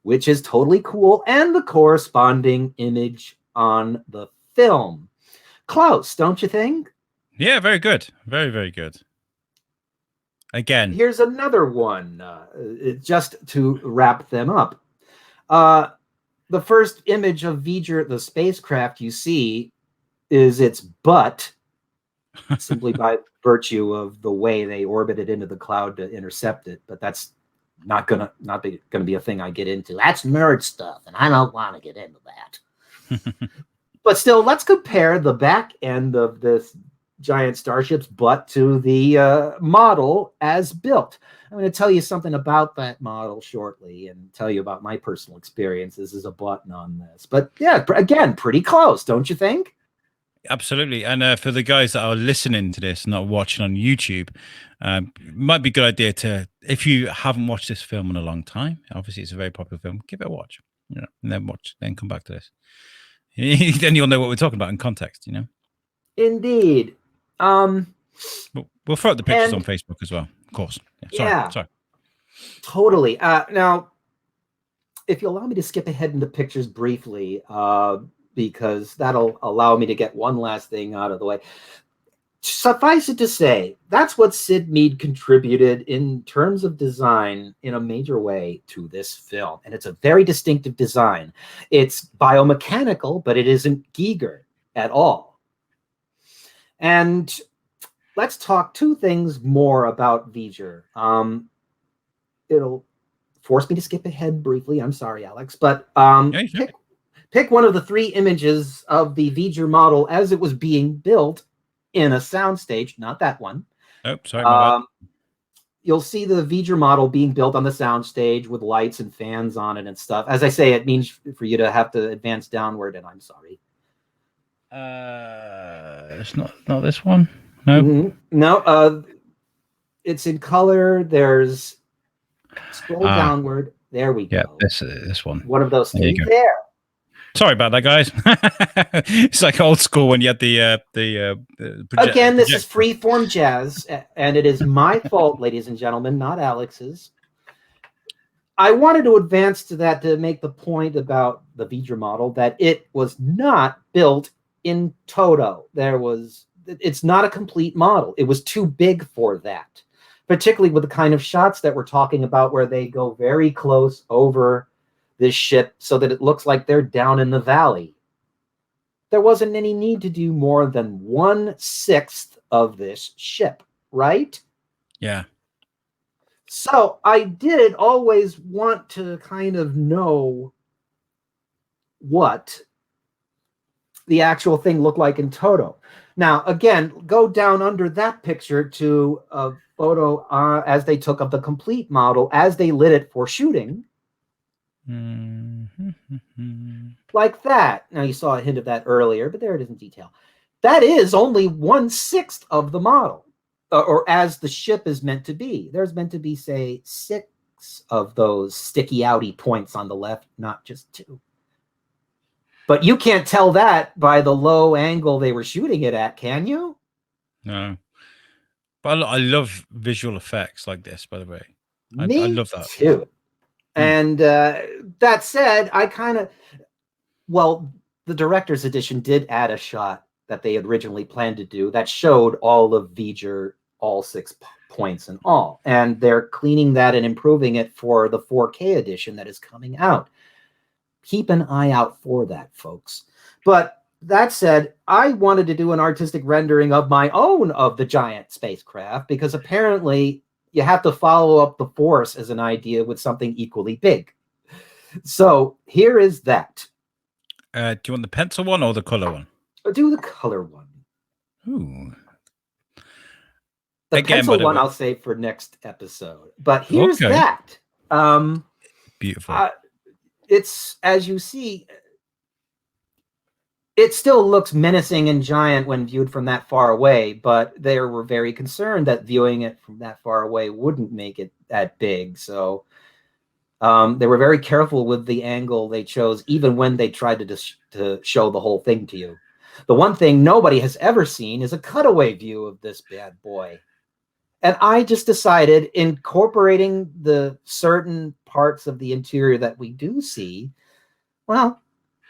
which is totally cool, and the corresponding image on the film. Close, don't you think?
Yeah, very good. Very, very good. Again.
Here's another one, just to wrap them up. The first image of V'ger, the spacecraft you see, is its butt, simply by virtue of the way they orbited into the cloud to intercept it. But that's not gonna be a thing I get into. That's nerd stuff, and I don't want to get into that. But still, let's compare the back end of this giant starships, but to the model as built. I'm going to tell you something about that model shortly and tell you about my personal experiences as a button on this. But yeah, again, pretty close, don't you think?
Absolutely. And for the guys that are listening to this, not watching on YouTube, it might be a good idea to, if you haven't watched this film in a long time, obviously it's a very popular film, give it a watch, and then come back to this. Then you'll know what we're talking about in context,
Indeed.
We'll throw up the pictures on Facebook as well, of course. Sorry.
Totally. Now, if you allow me to skip ahead into pictures briefly, because that'll allow me to get one last thing out of the way. Suffice it to say, that's what Sid Mead contributed in terms of design in a major way to this film. And it's a very distinctive design. It's biomechanical, but it isn't Giger at all. And let's talk two things more about V'ger. It'll force me to skip ahead briefly. I'm sorry, Alex, but pick one of the three images of the V'ger model as it was being built in a soundstage, not that one.
Oh, sorry, my bad.
You'll see the V'ger model being built on the soundstage with lights and fans on it and stuff. As I say, it means for you to have to advance downward, and I'm sorry.
It's not this one. No.
Mm-hmm. No. It's in color. There's scroll downward. There we go.
Yeah, this one.
One of those things there.
Sorry about that, guys. It's like old school when you had the
Again, this is freeform jazz, and it is my fault, ladies and gentlemen, not Alex's. I wanted to advance to that to make the point about the V'ger model that it was not built in toto. It's not a complete model. It was too big for that, particularly with the kind of shots that we're talking about where they go very close over this ship so that it looks like they're down in the valley. There wasn't any need to do more than 1/6 of this ship, right?
Yeah.
So I did always want to kind of know what the actual thing looked like in toto. Now, again, go down under that picture to a photo as they took of the complete model as they lit it for shooting. Like that. Now, you saw a hint of that earlier, but there it is in detail. That is only 1/6 of the model, or as the ship is meant to be. There's meant to be, say, 6 of those sticky outy points on the left, not just 2. But you can't tell that by the low angle they were shooting it at, can you?
No. But I love visual effects like this, by the way. I love that.
Too. And that said, the director's edition did add a shot that they had originally planned to do that showed all of V'ger, all 6 points and all. And they're cleaning that and improving it for the 4K edition that is coming out. Keep an eye out for that, folks. But that said, I wanted to do an artistic rendering of my own of the giant spacecraft because apparently you have to follow up the force as an idea with something equally big. So here is that.
Do you want the pencil one or the color one?
Do the color one.
Ooh.
The pencil one I'll save for next episode. But here's that.
Beautiful.
It's, as you see, it still looks menacing and giant when viewed from that far away, but they were very concerned that viewing it from that far away wouldn't make it that big. So they were very careful with the angle they chose, even when they tried to show the whole thing to you. The one thing nobody has ever seen is a cutaway view of this bad boy. And I just decided, incorporating the certain parts of the interior that we do see, well,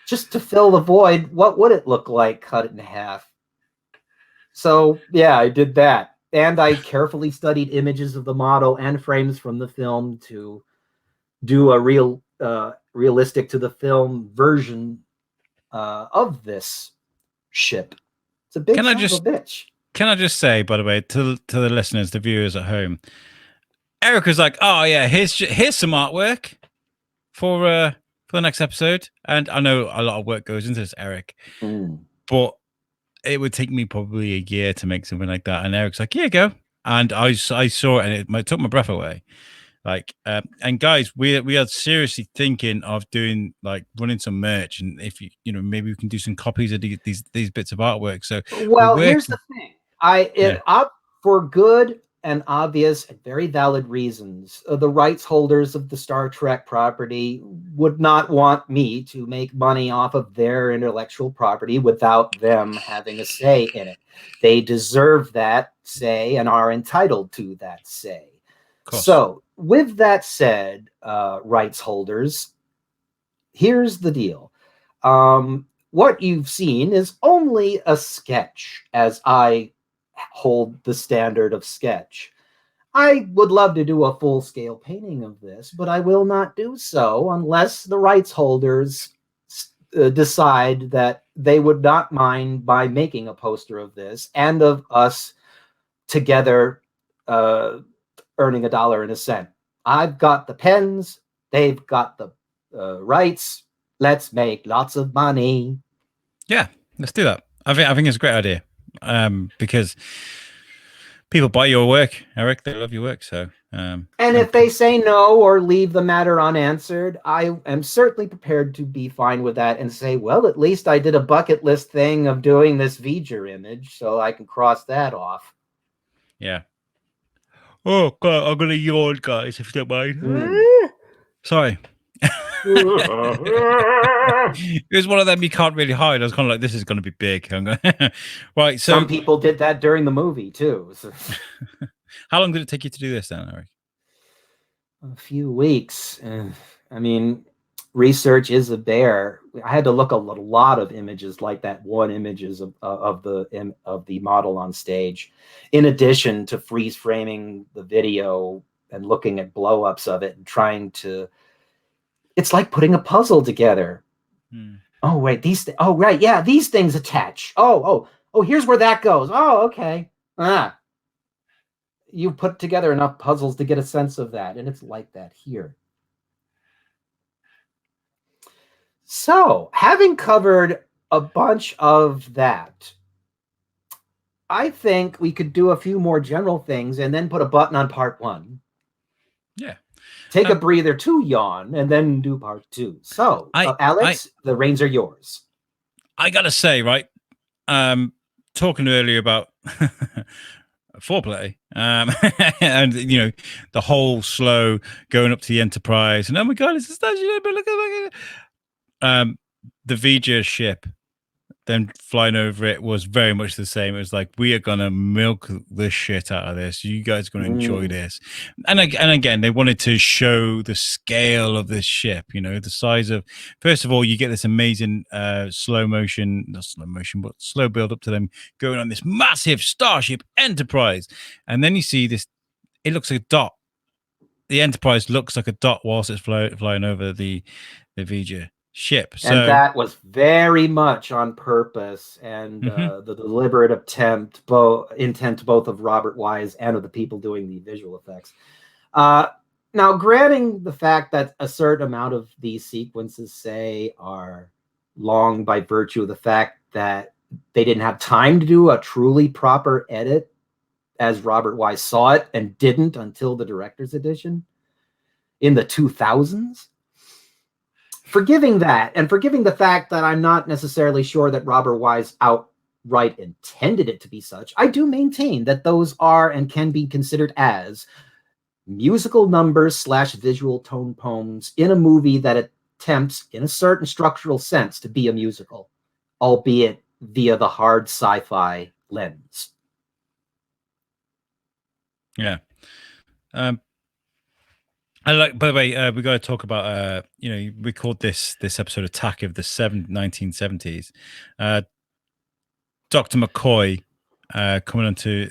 just to fill the void, what would it look like cut it in half? So, yeah, I did that. And I carefully studied images of the model and frames from the film to do a realistic to the film version of this ship. It's a big son of a bitch.
Can I just say, by the way, to the listeners, the viewers at home, Erik was like, "Oh yeah, here's some artwork for the next episode." And I know a lot of work goes into this, Erik, but it would take me probably a year to make something like that. And Eric's like, yeah, go. And I saw it, and it took my breath away. Like, and guys, we are seriously thinking of doing like running some merch, and if maybe we can do some copies of these bits of artwork. So,
well, here's the thing: for good and obvious and very valid reasons, the rights holders of the Star Trek property would not want me to make money off of their intellectual property without them having a say in it. They deserve that say and are entitled to that say. So, with that said, rights holders, here's the deal. What you've seen is only a sketch, as I hold the standard of sketch. I would love to do a full-scale painting of this, but I will not do so unless the rights holders decide that they would not mind by making a poster of this and of us together earning $1.01. I've got the pens, they've got the rights. Let's make lots of money.
Yeah, let's do that. I think it's a great idea, because people buy your work, Eric. They love your work. So,
and if they say no or leave the matter unanswered, I am certainly prepared to be fine with that and say, well, at least I did a bucket list thing of doing this V'ger image, so I can cross that off.
Yeah. Oh God, I'm gonna yawn, guys, if you don't mind. Sorry. It was one of them you can't really hide. I was kind of like, this is going to be big. Right. So
some people did that during the movie too. So.
How long did it take you to do this, then, Eric?
A few weeks. I mean, research is a bear. I had to look at a lot of images, like that one images of the model on stage, in addition to freeze framing the video and looking at blow-ups of it and trying to. It's like putting a puzzle together. Oh wait, these things attach. Oh, here's where that goes. Oh, okay. You put together enough puzzles to get a sense of that, and it's like that here. So, having covered a bunch of that, I think we could do a few more general things and then put a button on part 1.
Yeah.
Take a breather to yawn and then do part 2. So, Alex, the reins are yours.
I gotta say, right, talking earlier about foreplay, and the whole slow going up to the Enterprise, and oh my God, it's a statue, but look at the V'ger ship. Then flying over it was very much the same. It was like, we are gonna milk the shit out of this. You guys are gonna enjoy this. And again, they wanted to show the scale of this ship. The size of. First of all, you get this amazing slow build up to them going on this massive starship Enterprise, and then you see this. It looks like a dot. The Enterprise looks like a dot whilst it's flying over the V'ger ship.
And that was very much on purpose, and the deliberate intent both of Robert Wise and of the people doing the visual effects. Now, granting the fact that a certain amount of these sequences, say, are long by virtue of the fact that they didn't have time to do a truly proper edit, as Robert Wise saw it, and didn't until the director's edition in the 2000s. Forgiving that, and forgiving the fact that I'm not necessarily sure that Robert Wise outright intended it to be such, I do maintain that those are and can be considered as musical numbers / visual tone poems in a movie that attempts, in a certain structural sense, to be a musical, albeit via the hard sci-fi lens.
Yeah. I like. By the way, we got to talk about. We called this episode "Attack of the 1970s." Dr. McCoy coming onto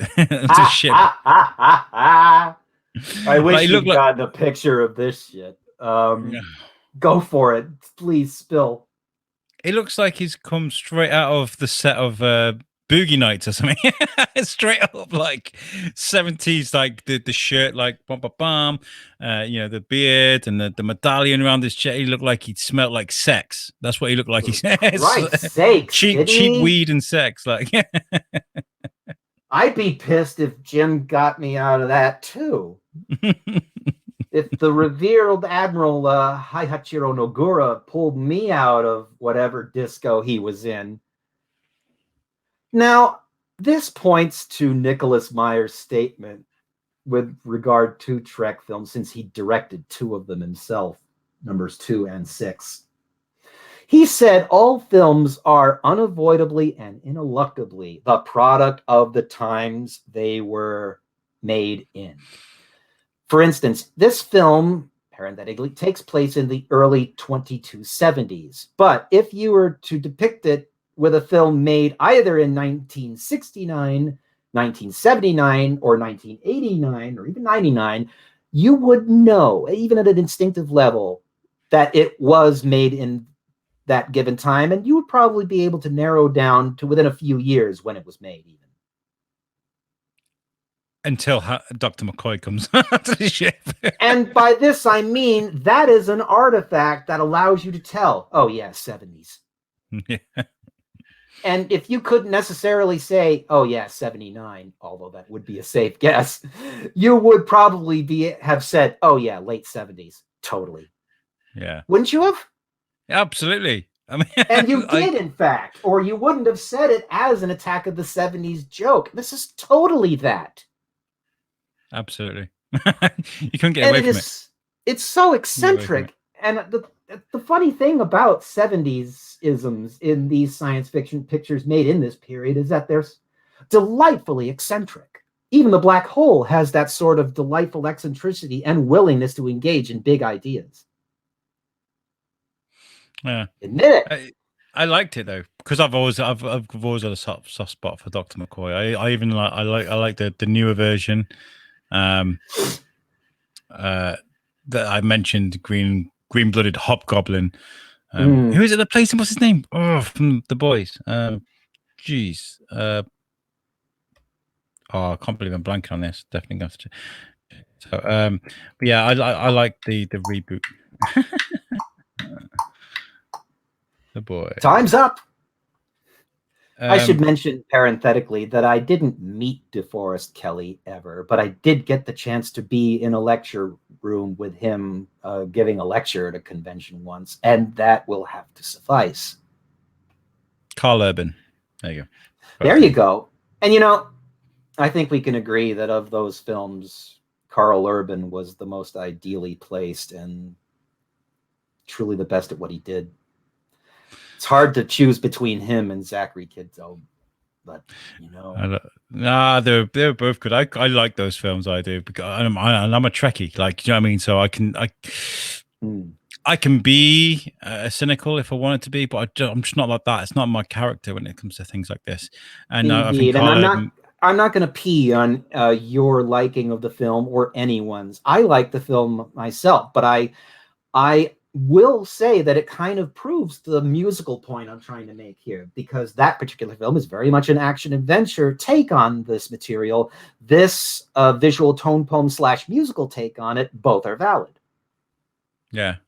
ship.
I wish you'd gotten a picture of this shit. Go for it, please. Spill.
It looks like he's come straight out of the set of boogie nights or something. Straight up like 70s, like the shirt, like bum bum bum, the beard and the medallion around his chest. He looked like he smelled like sex. That's what he looked like. He says,
Christ's sakes,
cheap weed and sex. Like,
I'd be pissed if Jim got me out of that too. If the revered Admiral Haihachiro Nogura pulled me out of whatever disco he was in. Now, this points to Nicholas Meyer's statement with regard to Trek films, since he directed 2 of them himself, numbers 2 and 6. He said all films are unavoidably and ineluctably the product of the times they were made in. For instance, this film, parenthetically, takes place in the early 2270s. But if you were to depict it with a film made either in 1969, 1979, or 1989, or even 99, you would know, even at an instinctive level, that it was made in that given time, and you would probably be able to narrow down to within a few years when it was made, even.
Until Dr. McCoy comes to the ship.
And by this, I mean that is an artifact that allows you to tell, oh, yeah, 70s.
Yeah.
And if you couldn't necessarily say, oh, yeah, 79, although that would be a safe guess, you would probably have said, oh, yeah, late 70s. Totally.
Yeah.
Wouldn't you have?
Absolutely. I mean,
and you did, in fact, or you wouldn't have said it as an Attack of the 70s joke. This is totally that.
Absolutely. You couldn't get away from it.
It's so eccentric. And the funny thing about 70s isms in these science fiction pictures made in this period is that they're delightfully eccentric. Even the black hole has that sort of delightful eccentricity and willingness to engage in big ideas.
Yeah,
admit it.
I liked it though, because I've always had a soft spot for Dr. McCoy. I even like the newer version. That I mentioned, green-blooded hobgoblin. Who is it that plays him? What's his name? Oh, from The Boys. Jeez. I can't believe I'm blanking on this. Definitely going to. So, but yeah, I like the reboot. The Boy.
Time's up. I should mention parenthetically that I didn't meet DeForest Kelley ever, but I did get the chance to be in a lecture room with him giving a lecture at a convention once, and that will have to suffice.
Carl Urban. There you go.
There you go. And I think we can agree that of those films, Carl Urban was the most ideally placed and truly the best at what he did. It's hard to choose between him and Zachary Quinto, but
they're both good. I like those films. I do, because I'm a Trekkie. Like, you know what I mean? So I can be cynical if I wanted to be, but I'm just not like that. It's not my character when it comes to things like this. And I think
I'm not going to pee on your liking of the film or anyone's. I like the film myself, but I will say that it kind of proves the musical point I'm trying to make here, because that particular film is very much an action-adventure take on this material. This visual tone poem / musical take on it, both are valid.
Yeah.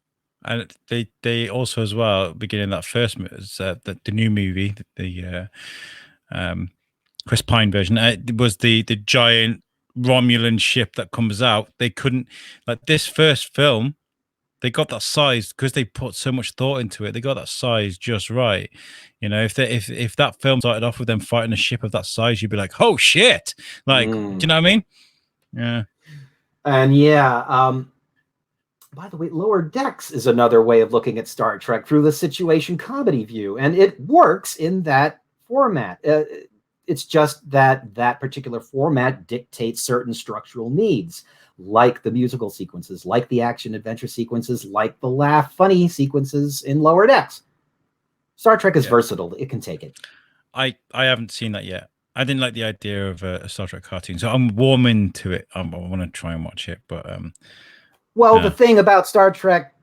And they also, as well, beginning that first the new movie, the Chris Pine version, it was the giant Romulan ship that comes out. They couldn't, like, this first film, they got that size because they put so much thought into it. They got that size just right. If that film started off with them fighting a ship of that size, you'd be like, oh shit! Like, do you know what I mean? Yeah.
And by the way, Lower Decks is another way of looking at Star Trek through the situation comedy view, and it works in that format. It's just that particular format dictates certain structural needs, like the musical sequences, like the action-adventure sequences, like the laugh-funny sequences in Lower Decks. Star Trek is versatile. It can take it.
I haven't seen that yet. I didn't like the idea of a Star Trek cartoon, so I'm warming to it. I want to try and watch it, but
the thing about Star Trek,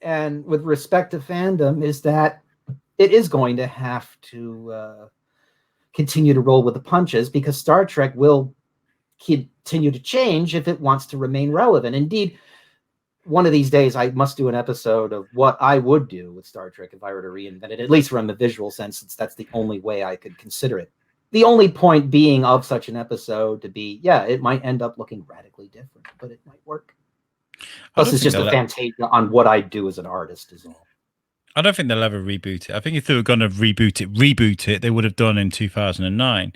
and with respect to fandom, is that it is going to have to continue to roll with the punches, because Star Trek will continue to change if it wants to remain relevant. Indeed, one of these days I must do an episode of what I would do with Star Trek if I were to reinvent it, at least from a visual sense, since that's the only way I could consider it. The only point being of such an episode to be, yeah, it might end up looking radically different, but it might work. Plus, it's just a fantasia on what I do as an artist is all.
I don't think they'll ever reboot it. I think if they were going to reboot it, they would have done in 2009.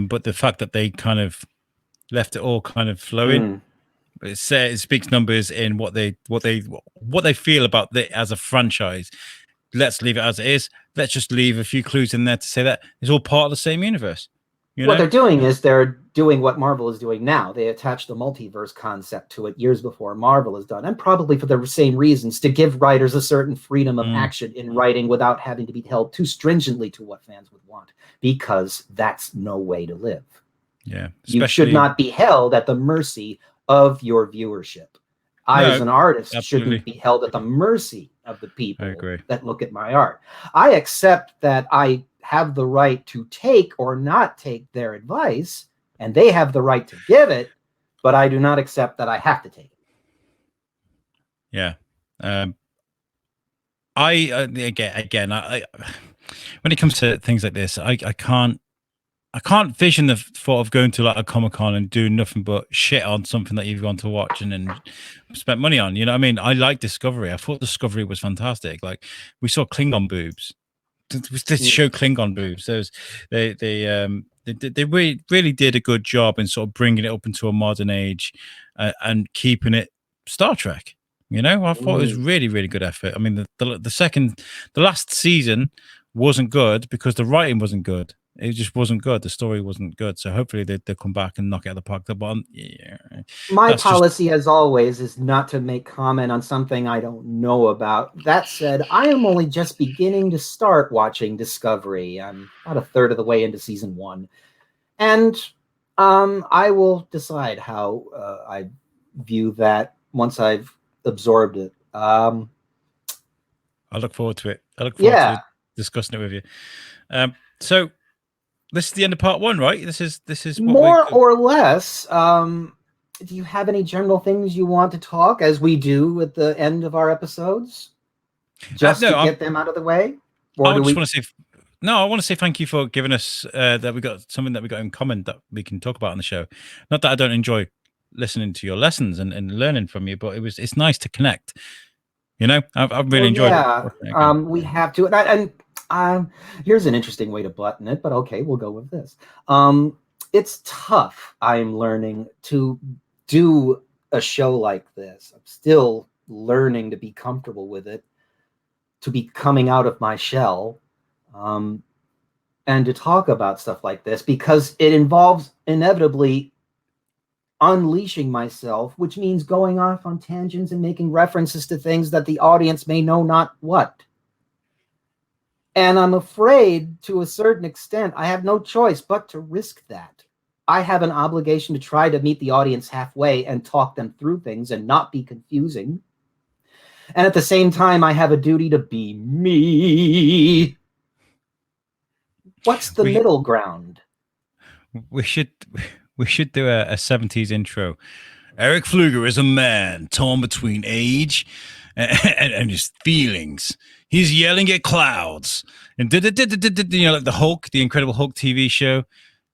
But the fact that they kind of left it all kind of flowing, it speaks numbers in what they feel about it as a franchise. Let's leave it as it is. Let's just leave a few clues in there to say that it's all part of the same universe.
What they're doing is they're doing what Marvel is doing now. They attach the multiverse concept to it years before Marvel is done, and probably for the same reasons, to give writers a certain freedom of action in writing without having to be held too stringently to what fans would want, because that's no way to live.
Yeah,
you should not be held at the mercy of your viewership. I, as an artist, shouldn't be held at the mercy of the people that look at my art. I accept that I have the right to take or not take their advice, and they have the right to give it, but I do not accept that I have to take it.
Yeah. Again, when it comes to things like this, I can't vision the thought of going to like a Comic-Con and doing nothing but shit on something that you've gone to watch and then spent money on. You know what I mean? I like Discovery. I thought Discovery was fantastic. Like, we saw Klingon boobs. This show Klingon boobs. They really did a good job in sort of bringing it up into a modern age and keeping it Star Trek. You know, I thought it was really, really good effort. I mean, the last season wasn't good because the writing wasn't good. It just wasn't good. The story wasn't good. So hopefully they'll come back and knock it out of the park.
My policy, as always, is not to make comment on something I don't know about. That said, I am only just beginning to start watching Discovery. I'm about a third of the way into season 1. And I will decide how I view that once I've absorbed it.
I look forward to it. I look forward to discussing it with you. So this is the end of part 1, right? This is what
more or less. Do you have any general things you want to talk, as we do at the end of our episodes, just to get them out of the way? Or
I just want to say, I want to say thank you for giving us that we got something that we got in common that we can talk about on the show. Not that I don't enjoy listening to your lessons and learning from you, but it's nice to connect. You know, I've really enjoyed it.
We have to, and here's an interesting way to button it, but okay, we'll go with this. It's tough, I'm learning, to do a show like this. I'm still learning to be comfortable with it, to be coming out of my shell, and to talk about stuff like this, because it involves inevitably unleashing myself, which means going off on tangents and making references to things that the audience may know not what. And I'm afraid, to a certain extent, I have no choice but to risk that. I have an obligation to try to meet the audience halfway and talk them through things and not be confusing. And at the same time, I have a duty to be me. What's the middle ground?
We should do a 70s intro. Erik Pflueger is a man torn between age and his feelings. He's yelling at clouds, and like the Hulk, the Incredible Hulk TV show.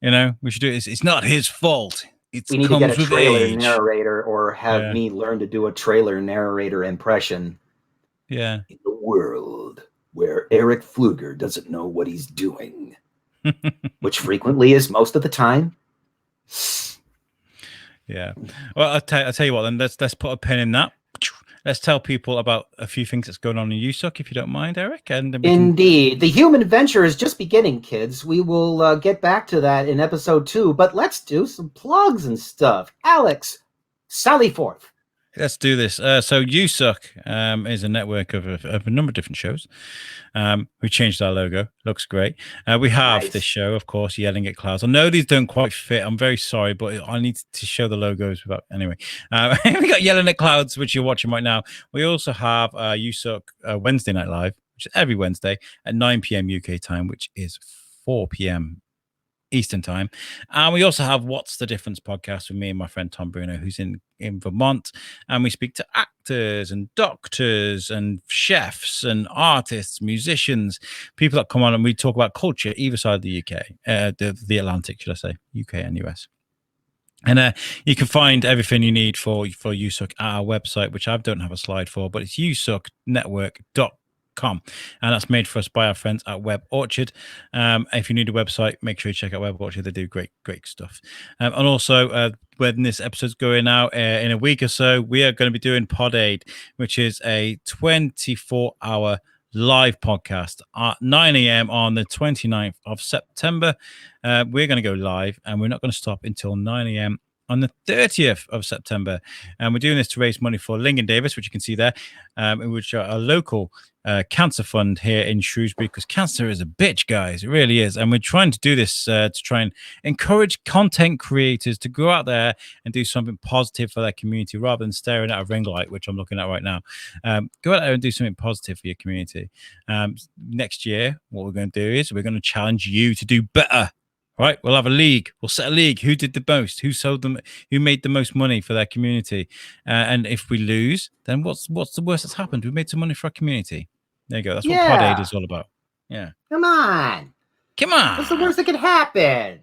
You know, we should do it. It's not his fault. We need to get a
trailer narrator, or have me learn to do a trailer narrator impression.
Yeah.
In the world where Erik Pflueger doesn't know what he's doing, which frequently is most of the time.
Yeah. Well, I'll tell you what. Then let's put a pin in that. Let's tell people about a few things that's going on in USUC, if you don't mind, Erik. And
indeed, the human adventure is just beginning, kids. We will get back to that in episode 2, but let's do some plugs and stuff. Alex, sally forth.
Let's do this. So USUC is a network of a number of different shows. We changed our logo. Looks great. We have this show, of course, Yelling at Clouds. I know these don't quite fit. I'm very sorry, but I need to show the logos without. Anyway, we got Yelling at Clouds, which you're watching right now. We also have USUC Wednesday Night Live, which is every Wednesday at 9 p.m. UK time, which is 4 p.m. Eastern time. And we also have What's the Difference podcast with me and my friend Tom Bruno, who's in Vermont. And we speak to actors and doctors and chefs and artists, musicians, people that come on, and we talk about culture either side of the UK, the Atlantic, should I say, UK and US. And you can find everything you need for USUK at our website, which I don't have a slide for, but it's usuknetwork.com, and that's made for us by our friends at Web Orchard. If you need a website, make sure you check out Web Orchard. They do great stuff. And also, when this episode's going out in a week or so, we are going to be doing Pod Aid, which is a 24-hour live podcast at 9 a.m. on the 29th of September. We're going to go live, and we're not going to stop until 9 a.m. on the 30th of September. And we're doing this to raise money for Lincoln Davis, which you can see there, which are a local cancer fund here in Shrewsbury, because cancer is a bitch, guys. It really is. And we're trying to do this to try and encourage content creators to go out there and do something positive for their community rather than staring at a ring light, which I'm looking at right now. Go out there and do something positive for your community. Next year, what we're going to do is we're going to challenge you to do better. Right, we'll have a league. We'll set a league. Who did the most? Who sold them? Who made the most money for their community? And if we lose, then what's the worst that's happened? We made some money for our community. There you go. That's what Pod Aid is all about. Yeah.
Come on. What's the worst that could happen?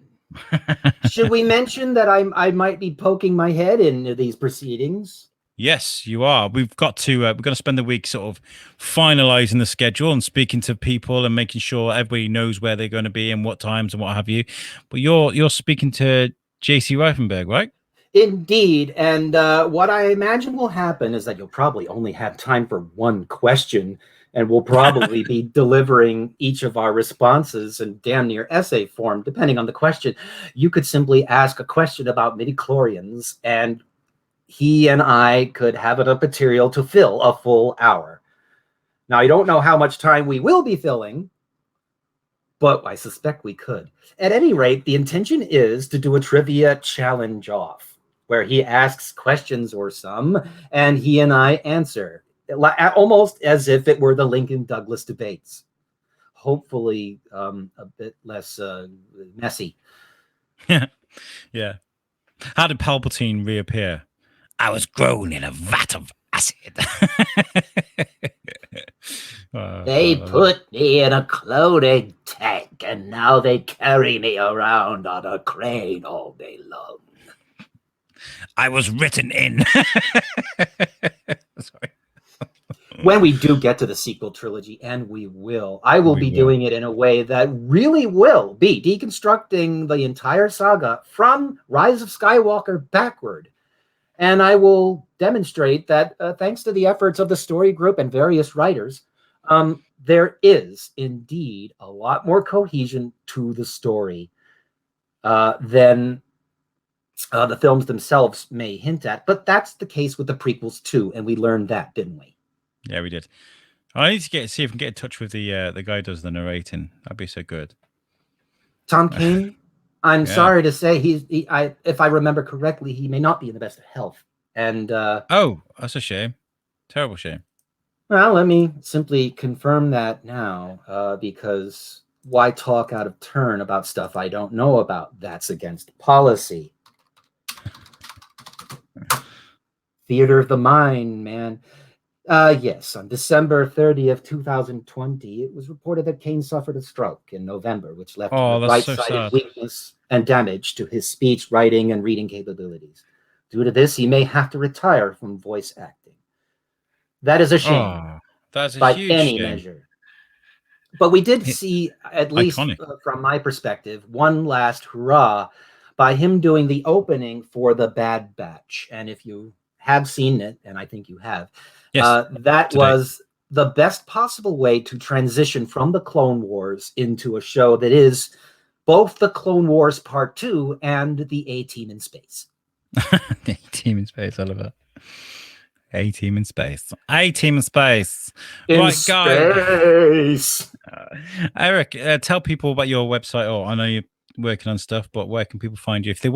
Should we mention that I might be poking my head into these proceedings?
Yes, you are. We've got to. We're going to spend the week sort of finalising the schedule and speaking to people and making sure everybody knows where they're going to be and what times and what have you. But you're speaking to JC Reifenberg, right?
Indeed. And what I imagine will happen is that you'll probably only have time for one question, and we'll probably be delivering each of our responses in damn near essay form, depending on the question. You could simply ask a question about midichlorians, and he and I could have enough material to fill a full hour. Now, I don't know how much time we will be filling, but I suspect we could. At any rate, the intention is to do a trivia challenge off, where he asks questions or some, and he and I answer, almost as if it were the Lincoln Douglas debates. Hopefully a bit less messy.
Yeah. How did Palpatine reappear? I was grown in a vat of acid.
They put me in a cloning tank, and now they carry me around on a crane all day long.
I was written in. Sorry.
When we do get to the sequel trilogy, and we will, I will be doing it in a way that really will be deconstructing the entire saga from Rise of Skywalker backward. And I will demonstrate that thanks to the efforts of the story group and various writers, there is indeed a lot more cohesion to the story than the films themselves may hint at. But that's the case with the prequels too, and we learned that, didn't we?
Yeah, we did. I need to see if I can get in touch with the guy who does the narrating. That'd be so good.
Tom Kane. I'm sorry to say if I remember correctly, he may not be in the best of health. And
oh, that's a shame. Terrible shame.
Well, let me simply confirm that now, because why talk out of turn about stuff I don't know about? That's against policy. Theater of the mind, man. Yes, on December 30th, 2020, it was reported that Kane suffered a stroke in November, which left him with right-sided weakness and damage to his speech, writing, and reading capabilities. Due to this, he may have to retire from voice acting. That is a shame.
That's a
by
huge
any
shame.
Measure. But we did see, at least from my perspective, one last hurrah by him doing the opening for The Bad Batch. And if you have seen it, and I think you have, that was the best possible way to transition from the Clone Wars into a show that is both the Clone Wars Part 2 and the A-Team in Space.
A-Team in Space, I love it. A-Team in Space. A-Team in Space.
In space.
Erik, tell people about your website. I know working on stuff, but where can people find you if they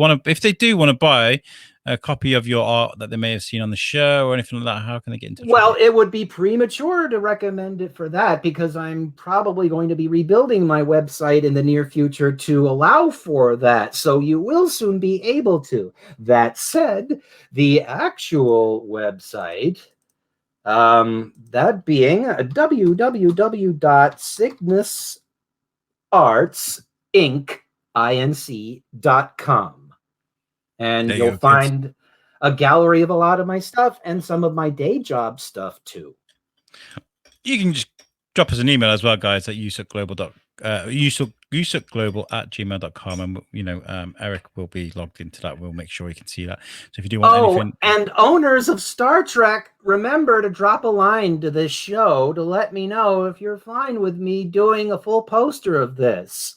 do want to buy a copy of your art that they may have seen on the show or anything like that? How can they get in touch with you?
It would be premature to recommend it for that because I'm probably going to be rebuilding my website in the near future to allow for that. So you will soon be able to. That said, the actual website, that being www.cygnusartsinc.com. And you'll find a gallery of a lot of my stuff and some of my day job stuff too.
You can just drop us an email as well, guys, at usukglobal@gmail.com, and Erik will be logged into that. We'll make sure he can see that. So if you do want anything,
and owners of Star Trek, remember to drop a line to this show to let me know if you're fine with me doing a full poster of this.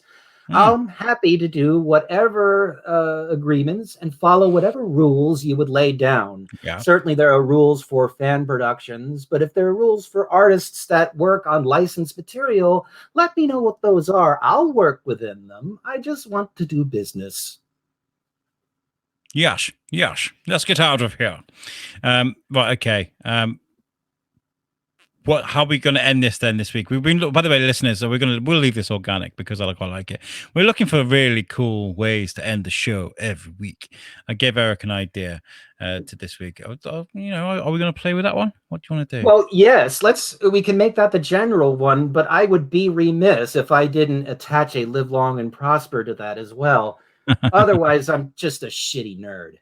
I'm happy to do whatever agreements and follow whatever rules you would lay down.
Yeah.
Certainly there are rules for fan productions, but if there are rules for artists that work on licensed material, let me know what those are. I'll work within them. I just want to do business.
Yes. Let's get out of here. Right, okay. How are we going to end this then this week? We've been, by the way, listeners, so we'll leave this organic because I quite like it. We're looking for really cool ways to end the show every week. I gave Erik an idea to this week. Are we going to play with that one? What do you want to do?
Well, yes, we can make that the general one, but I would be remiss if I didn't attach a live long and prosper to that as well. Otherwise, I'm just a shitty nerd.